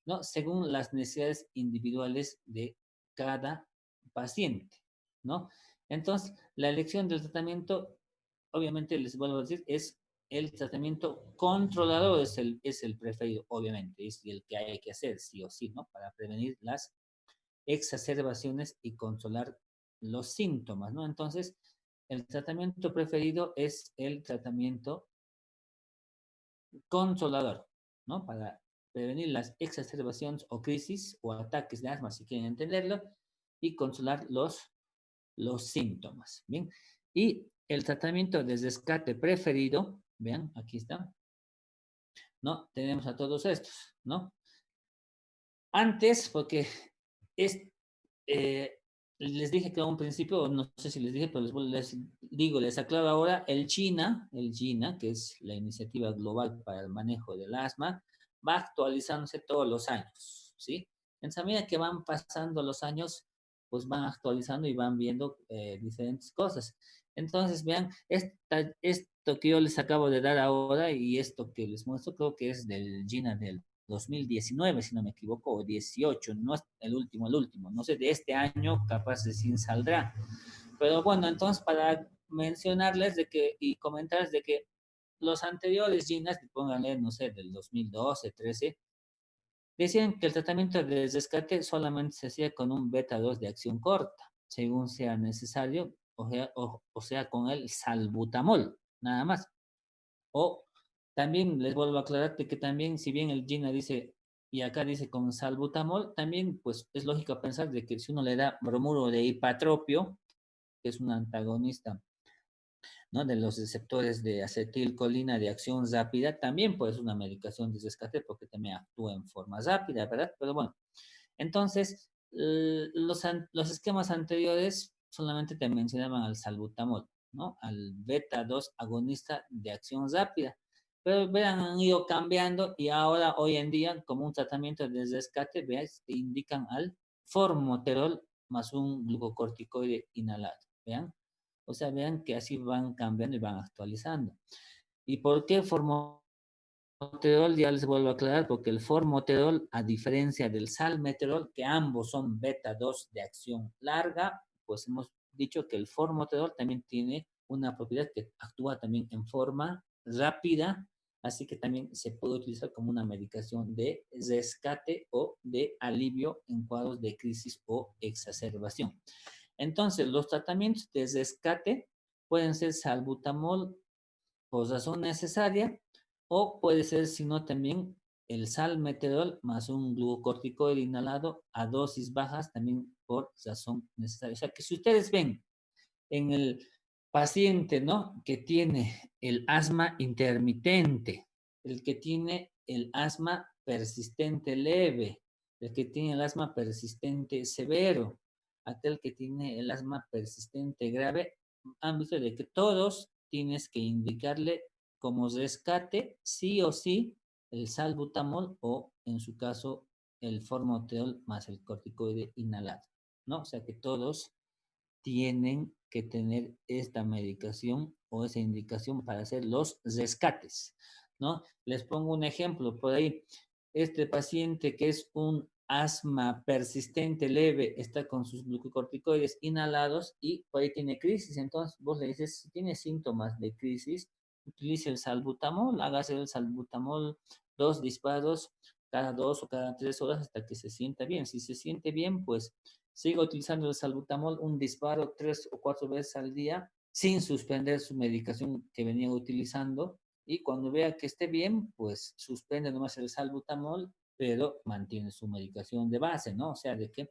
¿no? Según las necesidades individuales de cada paciente, ¿no? Entonces, la elección del tratamiento, obviamente les vuelvo a decir, es el tratamiento controlado, es el preferido, obviamente, es el que hay que hacer, sí o sí, ¿no? Para prevenir las exacerbaciones y controlar los síntomas, ¿no? Entonces, el tratamiento preferido es el tratamiento controlador, ¿no? Para prevenir las exacerbaciones o crisis o ataques de asma, si quieren entenderlo, y controlar los síntomas, ¿bien? Y el tratamiento de rescate preferido, vean, aquí está, ¿no? Tenemos a todos estos, ¿no? Antes, porque es, eh, les dije que a un principio, no sé si les dije, pero les digo, les aclaro ahora, el GINA, que es la Iniciativa Global para el Manejo del Asma, va actualizándose todos los años, ¿sí? Entonces, a medida que van pasando los años, pues van actualizando y van viendo diferentes cosas. Entonces, vean, esto que yo les acabo de dar ahora y esto que les muestro, creo que es del GINA del 2019, si no me equivoco, o 18, no es el último, no sé, de este año capaz de sin saldrá. Pero bueno, entonces para mencionarles de que y comentarles de que los anteriores GINAS, que pónganle, no sé, del 2012, 13, decían que el tratamiento de rescate solamente se hacía con un beta 2 de acción corta, según sea necesario, o sea con el salbutamol, nada más. O también les vuelvo a aclarar que también, si bien el GINA dice, y acá dice con salbutamol, también pues es lógico pensar de que si uno le da bromuro de hipatropio, que es un antagonista, ¿no? De los receptores de acetilcolina de acción rápida, también pues una medicación de rescate porque también actúa en forma rápida, ¿verdad? Pero bueno, entonces los esquemas anteriores solamente te mencionaban al salbutamol, ¿no? Al beta 2 agonista de acción rápida. Pero vean, han ido cambiando y ahora, hoy en día, como un tratamiento de rescate, veas, te indican al formoterol más un glucocorticoide inhalado. Vean, o sea, vean que así van cambiando y van actualizando. ¿Y por qué formoterol? Ya les vuelvo a aclarar, porque el formoterol, a diferencia del salmeterol, que ambos son beta 2 de acción larga, pues hemos dicho que el formoterol también tiene una propiedad que actúa también en forma rápida, así que también se puede utilizar como una medicación de rescate o de alivio en cuadros de crisis o exacerbación. Entonces, los tratamientos de rescate pueden ser salbutamol por razón necesaria, o puede ser, si no, también el salmeterol más un glucocorticoide inhalado a dosis bajas también por razón necesaria. O sea que si ustedes ven en el paciente, ¿no? Que tiene el asma intermitente, el que tiene el asma persistente leve, el que tiene el asma persistente severo, aquel que tiene el asma persistente grave, han visto de que todos tienes que indicarle como rescate sí o sí el salbutamol o en su caso el formoterol más el corticoide inhalado, ¿no? O sea que todos tienen que tener esta medicación o esa indicación para hacer los rescates, ¿no? Les pongo un ejemplo por ahí. Este paciente que es un asma persistente, leve, está con sus glucocorticoides inhalados y por ahí tiene crisis. Entonces vos le dices, si tiene síntomas de crisis, utilice el salbutamol, hágase el salbutamol 2 disparos cada 2 o cada 3 horas hasta que se sienta bien. Si se siente bien, pues siga utilizando el salbutamol, un disparo 3 o 4 veces al día, sin suspender su medicación que venía utilizando. Y cuando vea que esté bien, pues suspende nomás el salbutamol, pero mantiene su medicación de base, ¿no? O sea, de que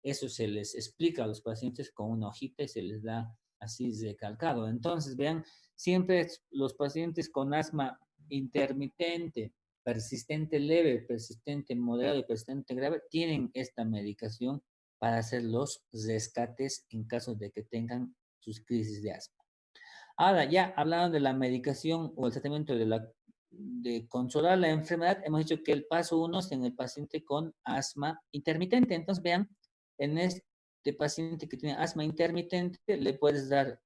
eso se les explica a los pacientes con una hojita y se les da así recalcado. Entonces, vean, siempre los pacientes con asma intermitente, persistente leve, persistente moderado y persistente grave tienen esta medicación para hacer los rescates en caso de que tengan sus crisis de asma. Ahora, ya hablando de la medicación o el tratamiento de controlar la enfermedad, hemos dicho que el paso 1 es en el paciente con asma intermitente. Entonces, vean, en este paciente que tiene asma intermitente, le puedes dar,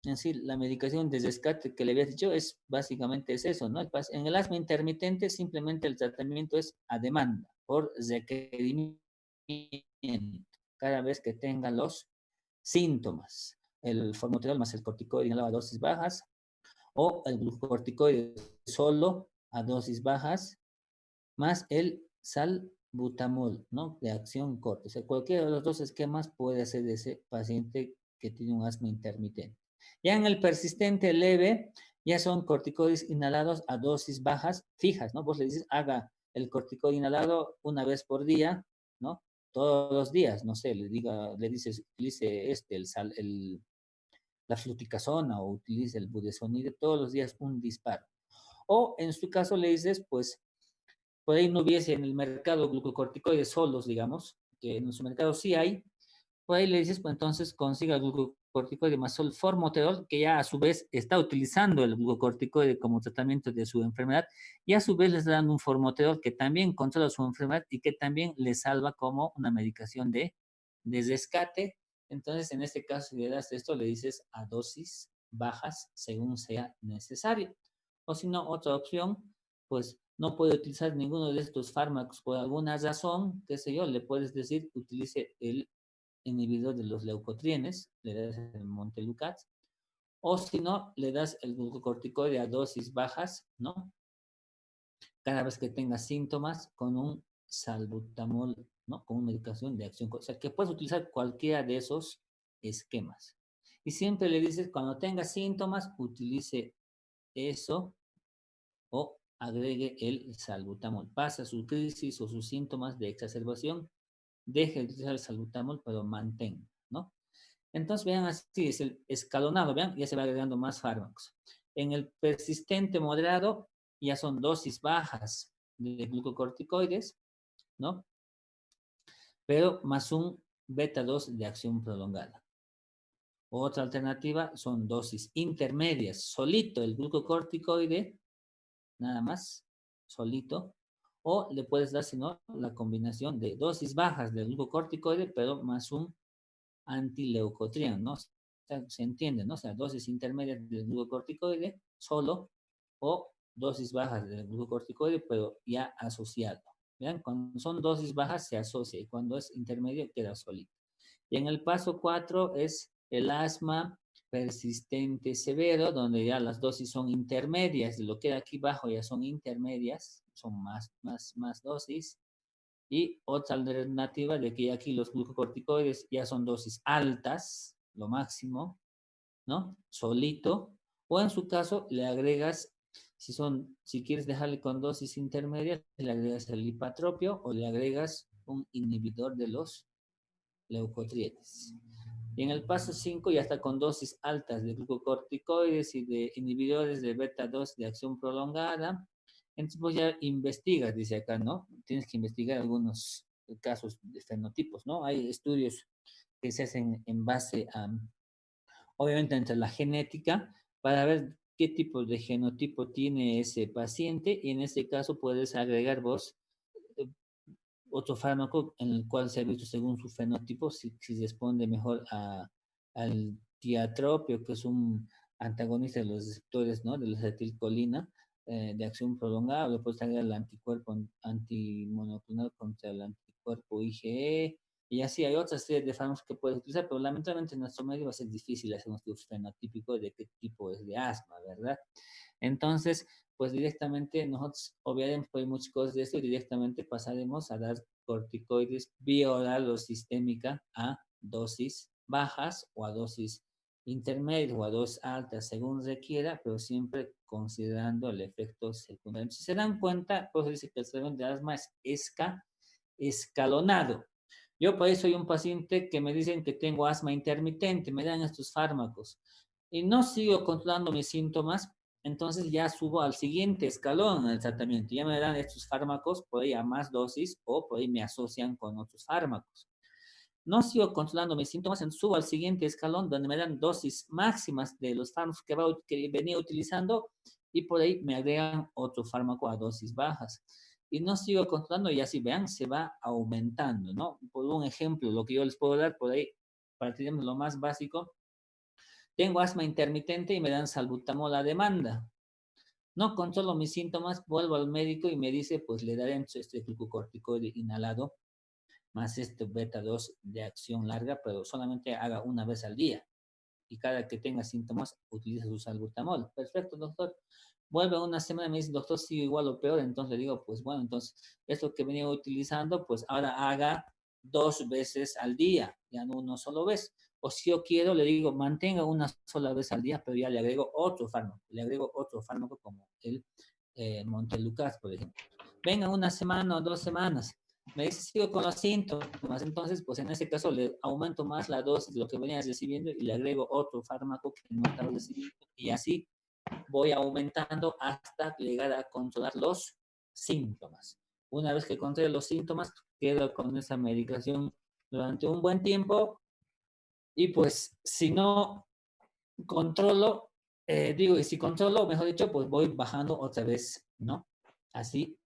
en sí, la medicación de rescate que le había dicho es básicamente es eso, ¿no? En el asma intermitente, simplemente el tratamiento es a demanda, por requerimiento, cada vez que tenga los síntomas. El formoterol más el corticoide inhalado a dosis bajas o el glucocorticoide solo a dosis bajas más el salbutamol, ¿no? De acción corta. O sea, cualquiera de los dos esquemas puede hacer ese paciente que tiene un asma intermitente. Ya en el persistente leve, ya son corticoides inhalados a dosis bajas fijas, ¿no? Vos le dices, haga el corticoide inhalado una vez por día, ¿no? Todos los días, no sé, le dices, utilice la fluticasona o utilice el budesonide todos los días un disparo. O en su caso le dices, pues, por ahí no hubiese en el mercado glucocorticoides solos, digamos, que en su mercado sí hay, por ahí le dices, pues entonces consiga el glucocorticoide más el formoterol, que ya a su vez está utilizando el glucocorticoide como tratamiento de su enfermedad, y a su vez le está dando un formoterol que también controla su enfermedad y que también le salva como una medicación de rescate. Entonces, en este caso, si le das esto, le dices a dosis bajas según sea necesario. O si no, otra opción, pues no puede utilizar ninguno de estos fármacos por alguna razón, qué sé yo, le puedes decir, utilice el inhibidor de los leucotrienes, le das el Montelucat, o si no, le das el glucocorticoide a dosis bajas, ¿no? Cada vez que tenga síntomas con un salbutamol, ¿no? Con una medicación de acción. O sea, que puedes utilizar cualquiera de esos esquemas. Y siempre le dices, cuando tenga síntomas, utilice eso o agregue el salbutamol. Pasa su crisis o sus síntomas de exacerbación, deje de utilizar el salbutamol, pero mantenga, ¿no? Entonces, vean así, es el escalonado, vean, ya se va agregando más fármacos. En el persistente moderado, ya son dosis bajas de glucocorticoides, ¿no? Pero más un beta 2 de acción prolongada. Otra alternativa son dosis intermedias, solito el glucocorticoide, nada más, solito, o le puedes dar, si no, la combinación de dosis bajas del glucocorticoide, pero más un antileucotrieno, ¿no? O sea, se entiende, ¿no? O sea, dosis intermedias del glucocorticoide solo o dosis bajas del glucocorticoide, pero ya asociado. ¿Vean? Cuando son dosis bajas se asocia y cuando es intermedio queda solito. Y en el paso 4 es el asma persistente severo, donde ya las dosis son intermedias, lo que aquí abajo ya son intermedias, son más dosis. Y otra alternativa de que aquí los glucocorticoides ya son dosis altas, lo máximo, ¿no? Solito. O en su caso le agregas, si quieres dejarle con dosis intermedias, le agregas el lipatropio o le agregas un inhibidor de los leucotrienes. Y en el paso 5 ya está con dosis altas de glucocorticoides y de inhibidores de beta 2 de acción prolongada. Entonces, pues ya investigas, dice acá, ¿no? Tienes que investigar algunos casos de fenotipos, ¿no? Hay estudios que se hacen en base a, obviamente, entre la genética, para ver qué tipo de genotipo tiene ese paciente y en este caso puedes agregar vos eh, otro fármaco en el cual se ha visto según su fenotipo si responde mejor al tiatropio, que es un antagonista de los receptores, ¿no? De la acetilcolina de acción prolongada, le puedes agregar el anticuerpo antimonoclonal contra el anticuerpo IgE, y así hay otras series de fármacos que puedes utilizar, pero lamentablemente en nuestro medio va a ser difícil hacer un estudio fenotípico de qué tipo es de asma, ¿verdad? Entonces, pues directamente nosotros obviaremos pues, muchas cosas de esto y directamente pasaremos a dar corticoides vía oral o sistémica a dosis bajas o a dosis intermedias o a dosis altas según requiera, pero siempre considerando el efecto secundario. Si se dan cuenta, pues dice que el tratamiento de asma es escalonado. Yo por ahí soy un paciente que me dicen que tengo asma intermitente, me dan estos fármacos y no sigo controlando mis síntomas, entonces ya subo al siguiente escalón en el tratamiento. Ya me dan estos fármacos por ahí a más dosis o por ahí me asocian con otros fármacos. No sigo controlando mis síntomas, entonces subo al siguiente escalón donde me dan dosis máximas de los fármacos que venía utilizando y por ahí me agregan otro fármaco a dosis bajas. Y no sigo controlando y así vean, se va aumentando, ¿no? Por un ejemplo, lo que yo les puedo dar por ahí, partiremos lo más básico. Tengo asma intermitente y me dan salbutamol a demanda. No controlo mis síntomas, vuelvo al médico y me dice, pues le daremos este glucocorticoide inhalado más este beta 2 de acción larga, pero solamente haga una vez al día. Y cada que tenga síntomas, utilice su salbutamol. Perfecto, doctor. Vuelve una semana y me dice, doctor, sigue igual o peor. Entonces le digo, pues bueno, entonces esto que venía utilizando, pues ahora haga 2 veces al día, ya no una sola vez. O si yo quiero, le digo, mantenga una sola vez al día, pero ya le agrego otro fármaco. Le agrego otro fármaco como el Montelukast, por ejemplo. Venga una semana o 2 semanas. Me dice, sigo con los síntomas. Entonces, pues en ese caso le aumento más la dosis de lo que venía recibiendo y le agrego otro fármaco que no estaba recibiendo. Y así voy aumentando hasta llegar a controlar los síntomas. Una vez que controle los síntomas, quedo con esa medicación durante un buen tiempo y pues si no controlo, digo, y si controlo, mejor dicho, pues voy bajando otra vez, ¿no? Así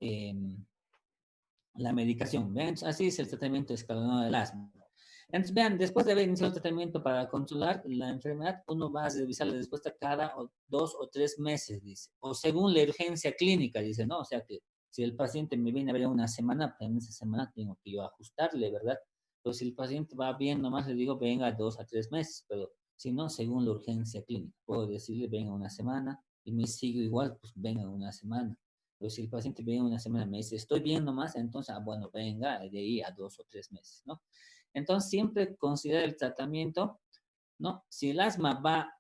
la medicación. ¿Ven? Así es el tratamiento escalonado del asma. Entonces, vean, después de haber iniciado el tratamiento para controlar la enfermedad, uno va a revisar la respuesta cada 2 o 3 meses, dice. O según la urgencia clínica, dice, ¿no? O sea que si el paciente me viene a ver una semana, pues en esa semana tengo que yo ajustarle, ¿verdad? Pero si el paciente va bien, nomás le digo, venga 2 a 3 meses, pero si no, según la urgencia clínica, puedo decirle, venga una semana, y me sigo igual, pues venga una semana. Pero si el paciente viene una semana y me dice, estoy bien nomás, entonces, bueno, venga de ahí a 2 o 3 meses, ¿no? Entonces, siempre considera el tratamiento, ¿no? Si el asma va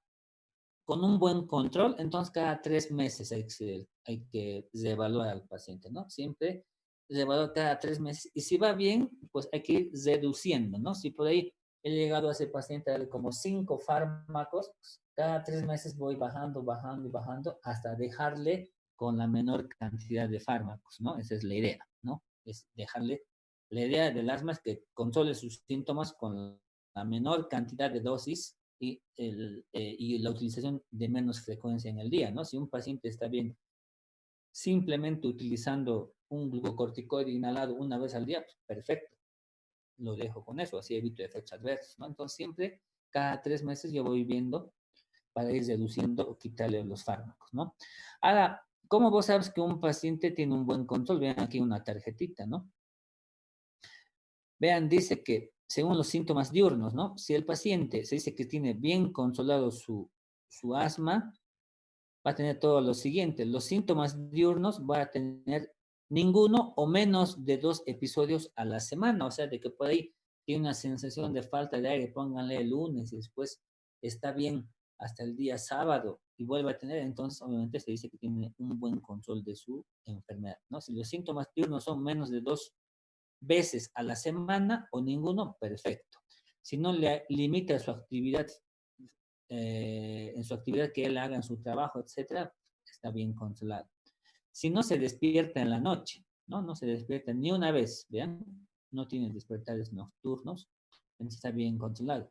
con un buen control, entonces cada 3 meses hay que reevaluar al paciente, ¿no? Siempre reevaluar cada 3 meses. Y si va bien, pues hay que ir reduciendo, ¿no? Si por ahí he llegado a ese paciente a darle como 5 fármacos, cada 3 meses voy bajando, bajando y bajando hasta dejarle con la menor cantidad de fármacos, ¿no? Esa es la idea, ¿no? Es dejarle, la idea del asma es que controle sus síntomas con la menor cantidad de dosis y la utilización de menos frecuencia en el día, ¿no? Si un paciente está bien simplemente utilizando un glucocorticoide inhalado una vez al día, pues perfecto, lo dejo con eso, así evito efectos adversos, ¿no? Entonces siempre, cada 3 meses yo voy viendo para ir reduciendo o quitarle los fármacos, ¿no? Ahora, ¿cómo vos sabes que un paciente tiene un buen control? Vean aquí una tarjetita, ¿no? Vean, dice que según los síntomas diurnos, ¿no? Si el paciente se dice que tiene bien controlado su asma, va a tener todo lo siguiente. Los síntomas diurnos va a tener ninguno o menos de 2 episodios a la semana. O sea, de que por ahí tiene una sensación de falta de aire, pónganle el lunes y después está bien hasta el día sábado y vuelve a tener, entonces obviamente se dice que tiene un buen control de su enfermedad, ¿no? Si los síntomas diurnos son menos de 2 veces a la semana o ninguno, perfecto. Si no le limita su actividad, en su actividad que él haga en su trabajo, etcétera, está bien controlado. Si no se despierta en la noche, ¿no? No se despierta ni una vez, ¿vean? No tiene despertares nocturnos, entonces está bien controlado.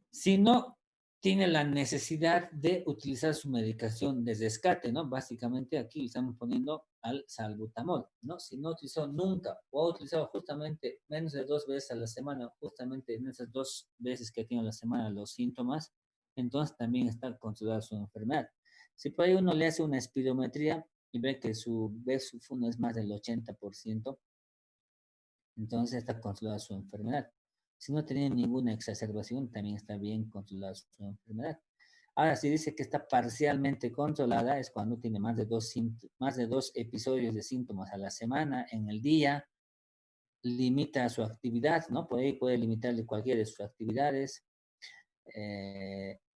Si no tiene la necesidad de utilizar su medicación de rescate, ¿no? Básicamente aquí estamos poniendo al salbutamol, ¿no? Si no utilizó nunca o ha utilizado justamente menos de 2 veces a la semana, justamente en esas 2 veces que tiene a la semana los síntomas, entonces también está controlada su enfermedad. Si por ahí uno le hace una espirometría y ve que su BSU-1 es más del 80%, entonces está controlada su enfermedad. Si no tiene ninguna exacerbación, también está bien controlada su enfermedad. Ahora, si dice que está parcialmente controlada, es cuando tiene más de dos episodios de síntomas a la semana, en el día, limita su actividad, ¿no? Por ahí puede limitarle cualquiera de sus actividades.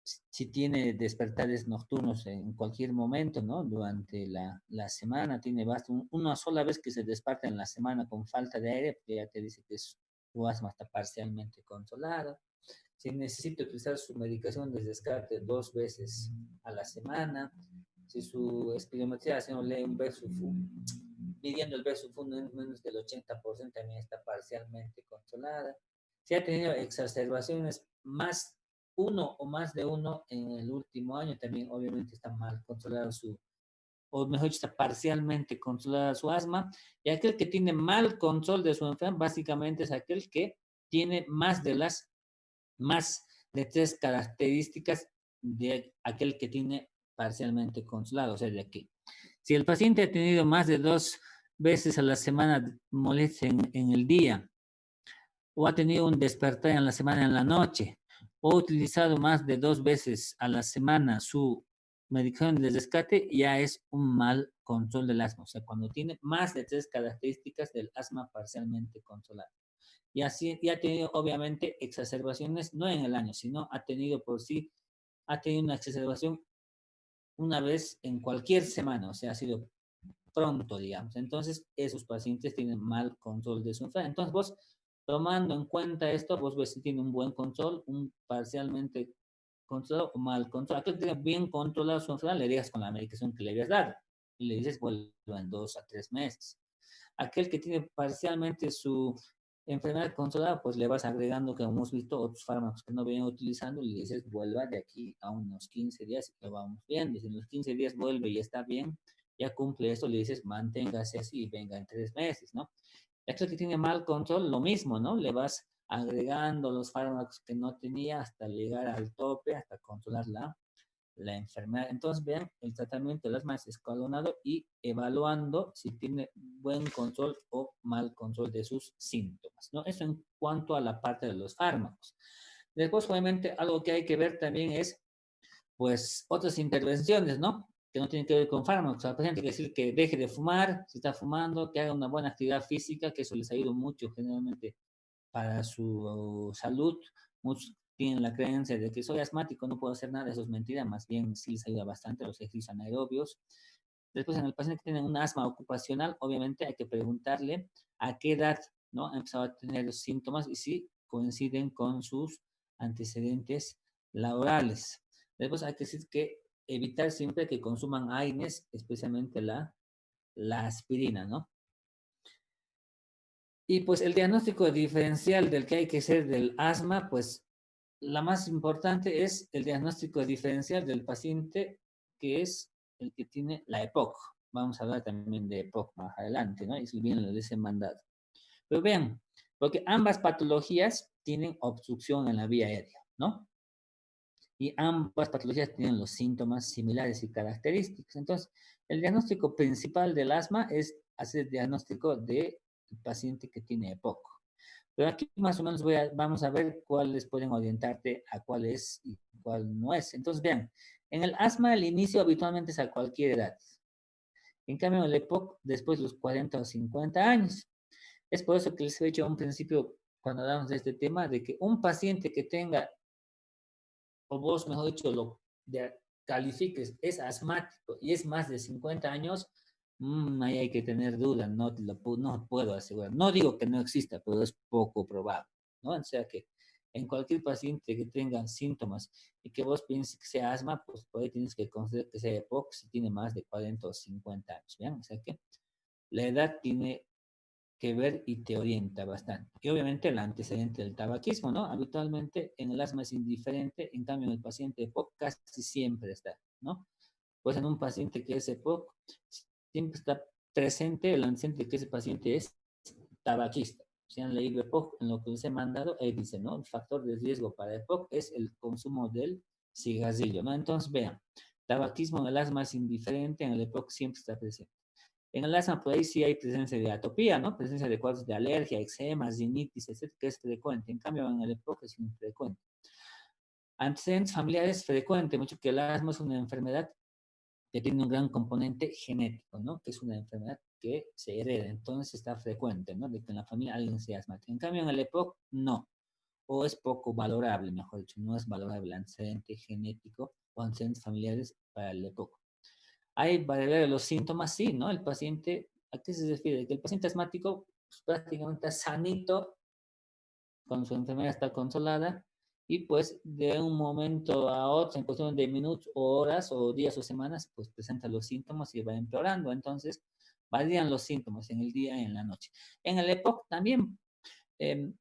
Si tiene despertares nocturnos en cualquier momento, ¿no? Durante la semana, tiene una sola vez que se despierta en la semana con falta de aire, porque ya te dice que su asma está parcialmente controlada. Si necesita utilizar su medicación de descarte 2 veces a la semana, si su espirometría haciéndole un BSUFU, midiendo el BSUFU en menos del 80%, también está parcialmente controlada. Si ha tenido exacerbaciones más uno o más de uno en el último año, también obviamente está mal controlado o mejor dicho, está parcialmente controlada su asma. Y aquel que tiene mal control de su enfermedad, básicamente es aquel que tiene más de 3 características de aquel que tiene parcialmente controlado. O sea, de aquí. Si el paciente ha tenido más de 2 veces a la semana molestia en el día, o ha tenido un despertar en la semana en la noche, o ha utilizado más de 2 veces a la semana su medicación de rescate, ya es un mal control del asma. O sea, cuando tiene más de 3 características del asma parcialmente controlado. Y así, y ha tenido obviamente exacerbaciones, no en el año, sino ha tenido por sí, ha tenido una exacerbación una vez en cualquier semana, o sea, ha sido pronto, digamos. Entonces, esos pacientes tienen mal control de su enfermedad. Entonces, vos, tomando en cuenta esto, vos ves si tiene un buen control, un parcialmente controlado o mal controlado. Aquel que tiene bien controlado su enfermedad, le digas con la medicación que le habías dado. Y le dices, vuelvo en 2 a 3 meses. Aquel que tiene parcialmente su enfermedad controlada, pues le vas agregando, que hemos visto, otros fármacos que no vienen utilizando, y le dices, vuelva de aquí a unos 15 días y lo vamos viendo. Si en los 15 días vuelve y está bien, ya cumple esto, le dices, manténgase así y venga en 3 meses, ¿no? Aquel que tiene mal control, lo mismo, ¿no? Le vas agregando los fármacos que no tenía hasta llegar al tope, hasta controlar la enfermedad. Entonces, vean, el tratamiento del asma es escalonado y evaluando si tiene buen control o mal control de sus síntomas, ¿no? Eso en cuanto a la parte de los fármacos. Después, obviamente, algo que hay que ver también es, pues, otras intervenciones, ¿no? Que no tienen que ver con fármacos. Al paciente hay que decir que deje de fumar, si está fumando, que haga una buena actividad física, que eso les ayuda mucho generalmente para su salud. Muchos tienen la creencia de que soy asmático, no puedo hacer nada, eso es mentira, más bien sí les ayuda bastante los ejercicios anaerobios. Después, en el paciente que tiene un asma ocupacional, obviamente hay que preguntarle a qué edad, ¿no?, ha empezado a tener los síntomas y si coinciden con sus antecedentes laborales. Después hay que decir que evitar siempre que consuman AINES, especialmente la aspirina, ¿no? Y pues el diagnóstico diferencial del que hay que hacer del asma, pues la más importante es el diagnóstico diferencial del paciente, que es el que tiene la EPOC. Vamos a hablar también de EPOC más adelante, ¿no? Y si bien lo dicen mandado. Pero vean, porque ambas patologías tienen obstrucción en la vía aérea, ¿no? Y ambas patologías tienen los síntomas similares y característicos. Entonces, el diagnóstico principal del asma es hacer el diagnóstico del paciente que tiene EPOC. Pero aquí más o menos vamos a ver cuáles pueden orientarte a cuál es y cuál no es. Entonces, vean, en el asma el inicio habitualmente es a cualquier edad. En cambio, en el EPOC, después de los 40 o 50 años. Es por eso que les he dicho a un principio, cuando hablamos de este tema, de que un paciente que tenga, o vos, mejor dicho, califiques, es asmático y es más de 50 años, ahí hay que tener dudas, no puedo asegurar. No digo que no exista, pero es poco probable, ¿no? O sea que en cualquier paciente que tenga síntomas y que vos pienses que sea asma, pues por ahí tienes que considerar que sea EPOC si tiene más de 40 o 50 años, ¿bien? O sea que la edad tiene que ver y te orienta bastante. Y obviamente el antecedente del tabaquismo, ¿no? Habitualmente en el asma es indiferente, en cambio en el paciente EPOC casi siempre está, ¿no? Pues en un paciente que es EPOC, siempre está presente el antecedente de que ese paciente es tabaquista. Si han leído EPOC, en lo que les he mandado, ahí dice, ¿no? El factor de riesgo para EPOC es el consumo del cigarrillo, ¿no? Entonces, vean, tabaquismo en el asma es indiferente, en el EPOC siempre está presente. En el asma, por ahí sí hay presencia de atopía, ¿no? Presencia de cuadros de alergia, eczema, rinitis, etcétera, que es frecuente. En cambio, en el EPOC es infrecuente. Antecedentes familiares frecuente, mucho que el asma es una enfermedad que tiene un gran componente genético, ¿no? Que es una enfermedad que se hereda, entonces está frecuente, ¿no? De que en la familia alguien sea asmático. En cambio, en el EPOC, no, o es poco valorable, mejor dicho, no es valorable el antecedente genético o antecedentes familiares para el EPOC. Hay variabilidad de los síntomas, sí, ¿no? El paciente, ¿a qué se refiere? Que el paciente asmático pues, prácticamente está sanito, con su enfermedad está controlada, y pues de un momento a otro, en cuestión de minutos o horas o días o semanas, pues presenta los síntomas y va empeorando. Entonces, varían los síntomas en el día y en la noche. En el EPOC también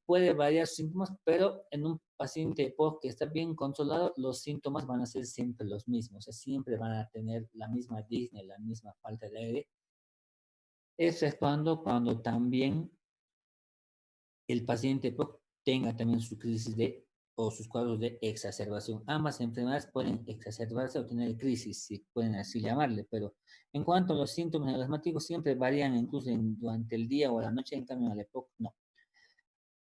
puede variar sus síntomas, pero en un paciente EPOC que está bien controlado, los síntomas van a ser siempre los mismos, o sea, siempre van a tener la misma disnea, la misma falta de aire, cuando también el paciente EPOC tenga también su crisis de o sus cuadros de exacerbación. Ambas enfermedades pueden exacerbarse o tener crisis, si pueden así llamarle, pero en cuanto a los síntomas asmáticos siempre varían incluso durante el día o la noche, en cambio en el EPOC no.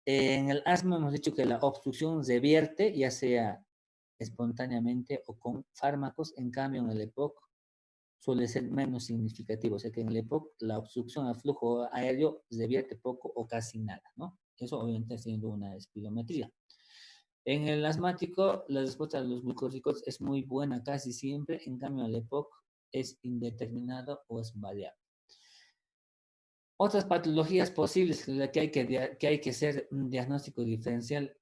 En el asma hemos dicho que la obstrucción se vierte, ya sea espontáneamente o con fármacos, en cambio en el EPOC suele ser menos significativo, o sea que en el EPOC la obstrucción al flujo aéreo se vierte poco o casi nada, ¿no? Eso obviamente haciendo una espirometría. En el asmático, la respuesta a los glucósicos es muy buena casi siempre, en cambio el EPOC es indeterminado o es variable. Otras patologías posibles que hay que hacer un diagnóstico diferencial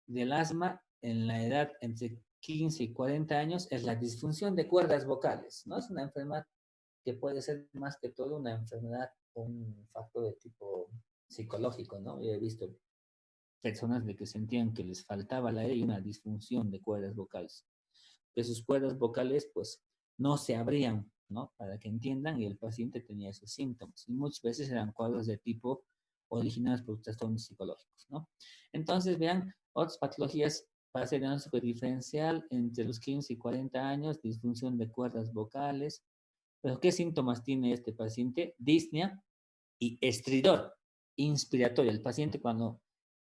del asma en la edad entre 15 y 40 años es la disfunción de cuerdas vocales, ¿no? Es una enfermedad que puede ser más que todo una enfermedad o un factor de tipo psicológico, ¿no? Yo he visto personas de que sentían que les faltaba el aire y una disfunción de cuerdas vocales. Que sus cuerdas vocales, pues, no se abrían, ¿no? Para que entiendan, y el paciente tenía esos síntomas. Y muchas veces eran cuadros de tipo originados por trastornos psicológicos, ¿no? Entonces, vean, otras patologías para hacer diagnóstico diferencial entre los 15 y 40 años, disfunción de cuerdas vocales. ¿Pero qué síntomas tiene este paciente? Disnea y estridor inspiratorio. El paciente cuando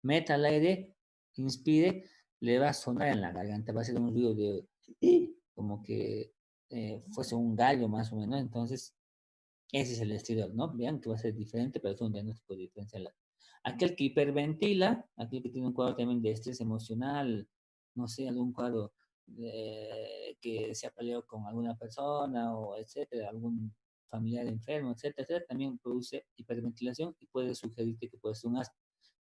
meta el aire, inspire, le va a sonar en la garganta, va a ser un ruido de como que fuese un gallo más o menos. Entonces, ese es el estridor, ¿no? Vean que va a ser diferente, pero es un diagnóstico diferencial. Aquel que hiperventila, aquel que tiene un cuadro también de estrés emocional, no sé, algún cuadro que se ha peleado con alguna persona o etcétera, algún familiar enfermo, etcétera, etcétera, también produce hiperventilación y puede sugerirte que puede ser un asma.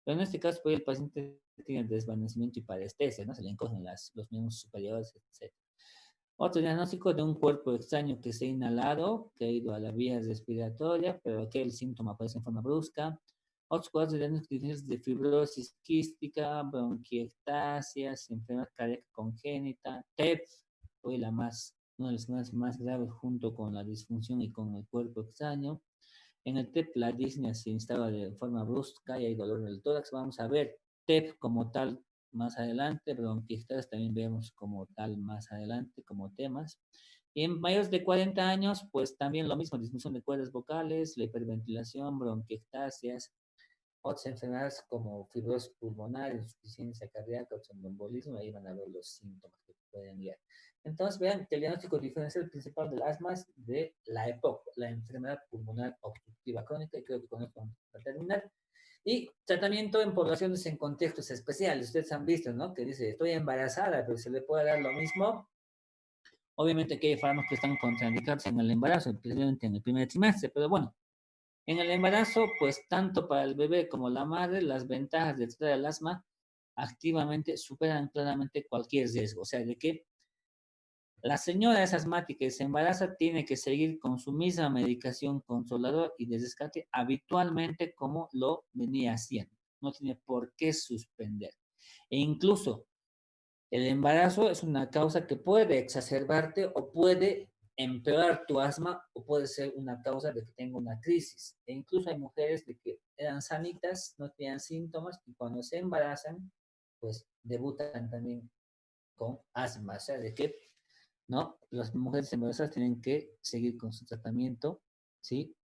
Pero en este caso, pues, el paciente tiene desvanecimiento y parestesia, ¿no? Se le encogen los miembros superiores, etcétera. Otro diagnóstico de un cuerpo extraño que se ha inhalado, que ha ido a la vía respiratoria, pero que el síntoma aparece en forma brusca. Otros cuadros de diagnósticos de fibrosis quística, bronquiectasias, enfermedad cardíaca congénita, TEP, fue una de las más graves junto con la disfunción y con el cuerpo extraño. En el TEP la disnea se instala de forma brusca y hay dolor en el tórax. Vamos a ver TEP como tal más adelante, bronquiectasias también vemos como tal más adelante como temas. Y en mayores de 40 años, pues también lo mismo, disminución de cuerdas vocales, la hiperventilación, bronquiectasias, otras enfermedades como fibrosis pulmonar, insuficiencia cardíaca, tromboembolismo, ahí van a ver los síntomas que pueden guiar. Entonces, vean que el diagnóstico diferencial principal del asma es de la EPOC, la enfermedad pulmonar obstructiva crónica, y creo que con esto vamos a terminar. Y tratamiento en poblaciones en contextos especiales. Ustedes han visto, ¿no? Que dice, estoy embarazada, pero se le puede dar lo mismo. Obviamente que hay fármacos que están contraindicados en el embarazo, especialmente en el primer trimestre, pero bueno, en el embarazo, pues tanto para el bebé como la madre, las ventajas de tratar el asma activamente superan claramente cualquier riesgo. O sea, de que la señora es asmática y se embaraza, tiene que seguir con su misma medicación controladora y de rescate habitualmente como lo venía haciendo. No tiene por qué suspender. E incluso el embarazo es una causa que puede exacerbarte o puede empeorar tu asma o puede ser una causa de que tenga una crisis. E incluso hay mujeres de que eran sanitas, no tenían síntomas y cuando se embarazan, pues debutan también con asma. O sea, de que, ¿no? Las mujeres embarazadas tienen que seguir con su tratamiento ¿sí?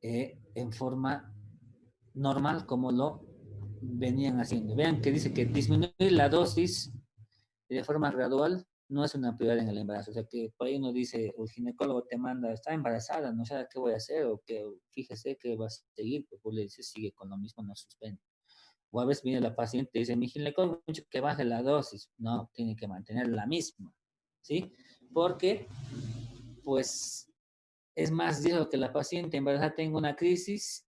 En forma normal como lo venían haciendo. Vean que dice que disminuir la dosis de forma gradual no es una prioridad en el embarazo. O sea, que por ahí uno dice, el ginecólogo te manda, está embarazada, no sé qué voy a hacer, o que fíjese que va a seguir, pues le dice, sigue con lo mismo, no suspende. O a veces viene la paciente y dice, mi ginecólogo ha dicho que baje la dosis. No, tiene que mantener la misma, ¿sí? Porque, pues, es más riesgo que la paciente embarazada tenga una crisis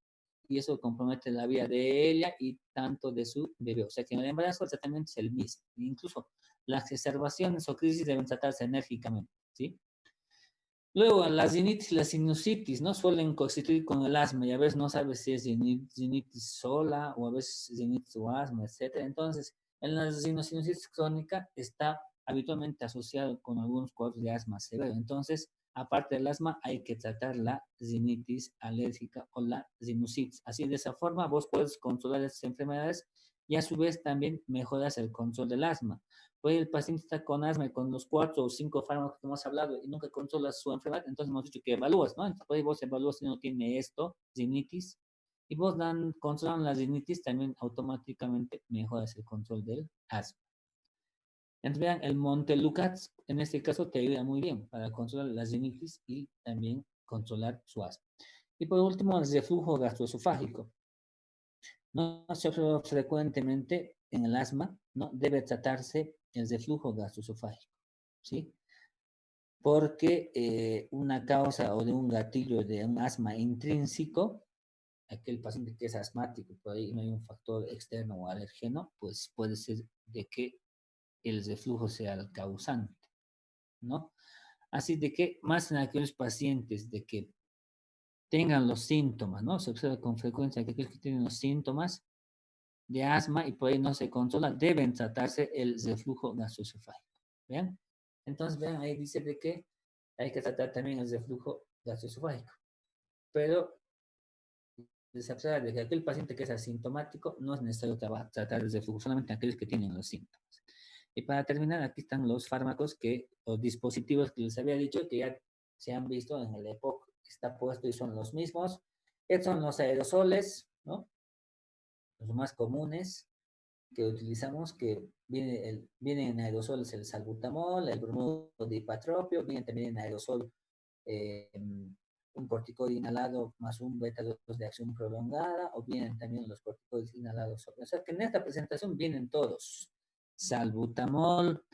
y eso compromete la vida de ella y tanto de su bebé. O sea que en el embarazo el tratamiento es el mismo. Incluso las exacerbaciones o crisis deben tratarse enérgicamente, ¿sí? Luego, las rinitis y la sinusitis, ¿no? Suelen constituir con el asma y a veces no sabes si es rinitis sola o a veces rinitis o asma, etcétera. Entonces, en la sinusitis crónica está habitualmente asociado con algunos cuadros de asma severo. Entonces, aparte del asma, hay que tratar la rinitis alérgica o la sinusitis. Así, de esa forma, vos puedes controlar estas enfermedades y a su vez también mejoras el control del asma. Pues el paciente está con asma y con los 4 o 5 fármacos que hemos hablado y nunca controla su enfermedad, entonces hemos dicho que evalúas, ¿no? Entonces vos evalúas si no tiene esto, rinitis, y vos controlan la rinitis, también automáticamente mejoras el control del asma. Entonces vean, el Montelukast en este caso te ayuda muy bien para controlar la rinitis y también controlar su asma. Y por último, el reflujo gastroesofágico. No se observa frecuentemente en el asma, ¿no? Debe tratarse el reflujo gastroesofágico, ¿sí? Porque una causa o de un gatillo de un asma intrínseco, aquel paciente que es asmático, por ahí no hay un factor externo o alérgeno, pues puede ser de que el reflujo sea el causante, ¿no? Así de que más en aquellos pacientes de que tengan los síntomas, ¿no? Se observa con frecuencia que aquellos que tienen los síntomas de asma y por ahí no se controla, deben tratarse el reflujo gastroesofágico. ¿Vean? Entonces, vean, ahí dice de que hay que tratar también el reflujo gastroesofágico. Pero se observa de que aquel paciente que es asintomático no es necesario tratar el reflujo, solamente aquellos que tienen los síntomas. Y para terminar, aquí están los fármacos o dispositivos que les había dicho que ya se han visto en el EPOC, está puesto y son los mismos. Estos son los aerosoles, ¿no? Los más comunes que utilizamos, que viene en aerosoles el salbutamol, el bromuro de hipatropio, viene también en aerosol eh, un corticoide inhalado más un beta 2 de acción prolongada, o vienen también los corticoides inhalados. O sea que en esta presentación vienen todos, salbutamol,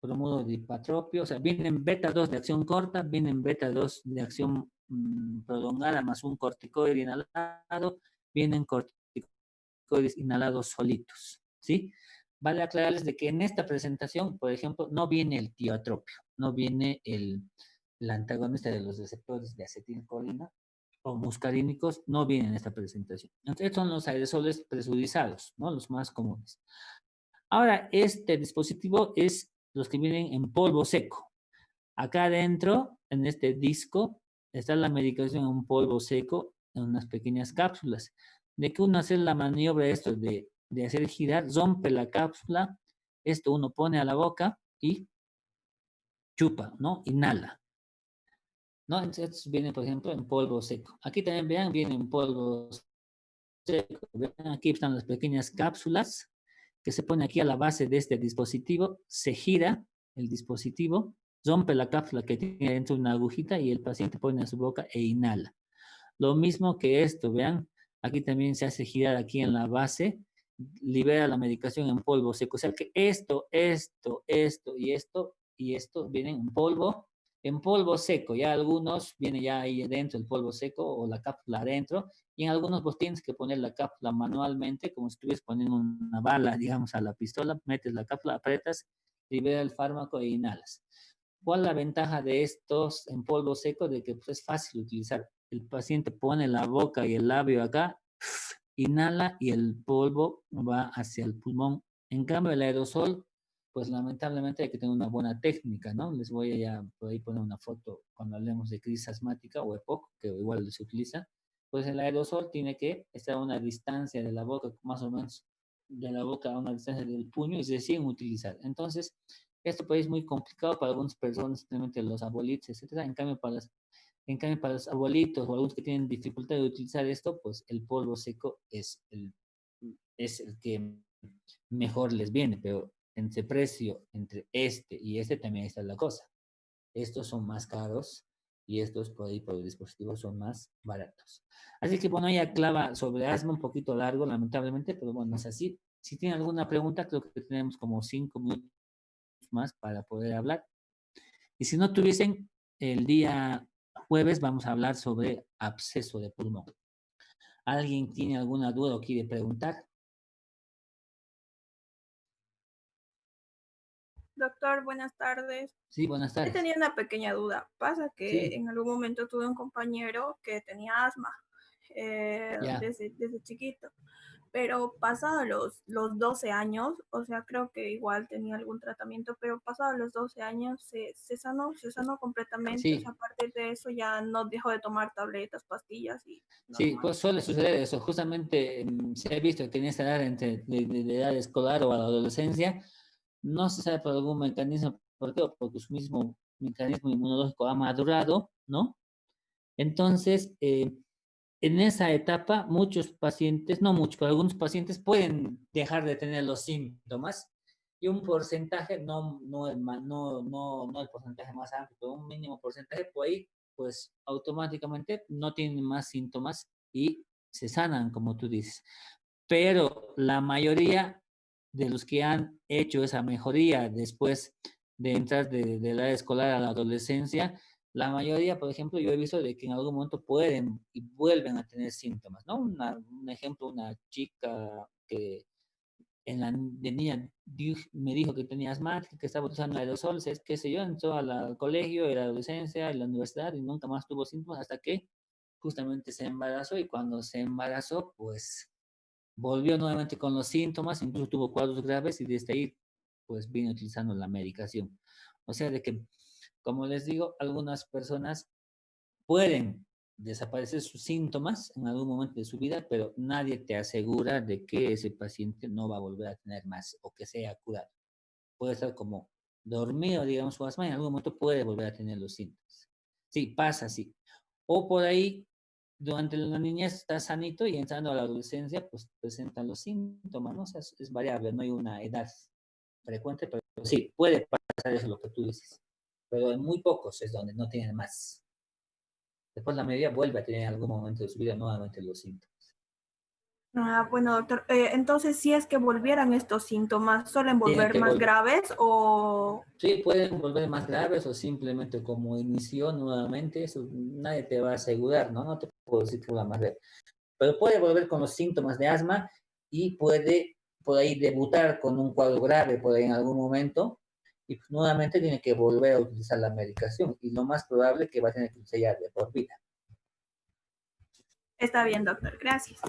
bromuro de hipatropio, o sea, vienen beta 2 de acción corta, vienen beta 2 de acción prolongada más un corticoide inhalado, vienen corticoides inhalados solitos, ¿sí? Vale aclararles de que en esta presentación, por ejemplo, no viene el tiotropio, no viene el antagonista de los receptores de acetilcolina o muscarínicos, no viene en esta presentación. Entonces, son los aerosoles presurizados, ¿no? Los más comunes. Ahora, este dispositivo es los que vienen en polvo seco. Acá adentro, en este disco, está la medicación en un polvo seco, en unas pequeñas cápsulas. De que uno hace la maniobra esto de hacer girar, rompe la cápsula, esto uno pone a la boca y chupa, ¿no? Inhala, ¿no? Entonces viene, por ejemplo, en polvo seco. Aquí también vean, viene en polvo seco. Vean, aquí están las pequeñas cápsulas que se pone aquí a la base de este dispositivo, se gira el dispositivo, rompe la cápsula que tiene dentro una agujita y el paciente pone a su boca e inhala. Lo mismo que esto, vean, aquí también se hace girar aquí en la base, libera la medicación en polvo seco. O sea que esto vienen en polvo seco. Ya algunos vienen ya ahí dentro el polvo seco o la cápsula adentro. Y en algunos vos tienes que poner la cápsula manualmente, como si estuvieras poniendo una bala, digamos, a la pistola. Metes la cápsula, apretas, libera el fármaco e inhalas. ¿Cuál es la ventaja de estos en polvo seco? De que pues, es fácil utilizar. El paciente pone la boca y el labio acá, inhala y el polvo va hacia el pulmón. En cambio, el aerosol, pues lamentablemente hay que tener una buena técnica, ¿no? Les voy a ya por ahí poner una foto cuando hablemos de crisis asmática o EPOC, que igual se utiliza. Pues el aerosol tiene que estar a una distancia de la boca, más o menos de la boca a una distancia del puño y recién utilizar. Entonces, esto pues, es muy complicado para algunas personas, simplemente los abuelitos, etcétera. En cambio, para En cambio, para los abuelitos o algunos que tienen dificultad de utilizar esto, pues el polvo seco es el que mejor les viene, pero entre precio, entre este y este también está la cosa. Estos son más caros y estos por ahí por el dispositivo son más baratos. Así que bueno, ya clava sobre asma un poquito largo, lamentablemente, pero bueno, es así. Si tienen alguna pregunta, creo que tenemos como 5 minutos más para poder hablar. Y si no tuviesen, el día jueves vamos a hablar sobre absceso de pulmón. ¿Alguien tiene alguna duda o quiere preguntar? Doctor, buenas tardes. Sí, buenas He tardes. tenido una pequeña duda. Pasa que Sí, en algún momento tuve un compañero que tenía asma ya. desde chiquito, pero pasados los 12 años, o sea, creo que igual tenía algún tratamiento, pero pasados los 12 años se sanó completamente. O sea, Sí, a partir de eso ya no dejó de tomar tabletas, pastillas y sí, normal. pues suele suceder eso. Justamente se ha visto que en esta edad, entre de edad escolar o a la adolescencia, no se sabe por algún mecanismo, ¿por qué? Porque su mismo mecanismo inmunológico ha madurado, ¿no? Entonces, en esa etapa, muchos pacientes, no muchos, pero algunos pacientes pueden dejar de tener los síntomas y un porcentaje, no el porcentaje más amplio, pero un mínimo porcentaje, por ahí, pues automáticamente no tienen más síntomas y se sanan, como tú dices. Pero la mayoría de los que han hecho esa mejoría después de entrar de la edad escolar a la adolescencia, la mayoría, por ejemplo, yo he visto de que en algún momento pueden y vuelven a tener síntomas, ¿no? Un ejemplo, una chica que de niña me dijo que tenía asmática, que estaba usando aerosoles, qué sé yo, entró al colegio, a la adolescencia, a la universidad y nunca más tuvo síntomas hasta que justamente se embarazó y cuando se embarazó, pues volvió nuevamente con los síntomas, incluso tuvo cuadros graves y desde ahí pues vino utilizando la medicación. O sea, de que, como les digo, algunas personas pueden desaparecer sus síntomas en algún momento de su vida, pero nadie te asegura de que ese paciente no va a volver a tener más o que sea curado. Puede estar como dormido, digamos, su asma y en algún momento puede volver a tener los síntomas. Sí, pasa así. O por ahí, durante la niñez está sanito y entrando a la adolescencia, pues presentan los síntomas, ¿no? O sea, es variable, no hay una edad frecuente, pero sí, puede pasar eso lo que tú dices. Pero en muy pocos es donde no tienen más. Después la mayoría vuelve a tener en algún momento de su vida nuevamente los síntomas. Ah, bueno, doctor, entonces si es que volvieran estos síntomas, ¿suelen Tiene volver que más volver. graves o...? Sí, pueden volver más graves o simplemente como inició nuevamente, eso nadie te va a asegurar, ¿no? No te puedo decir que va más grave. Pero puede volver con los síntomas de asma y puede por ahí debutar con un cuadro grave por ahí en algún momento y pues, nuevamente tiene que volver a utilizar la medicación y lo más probable es que va a tener que utilizar ya de por vida. Está bien, doctor, gracias.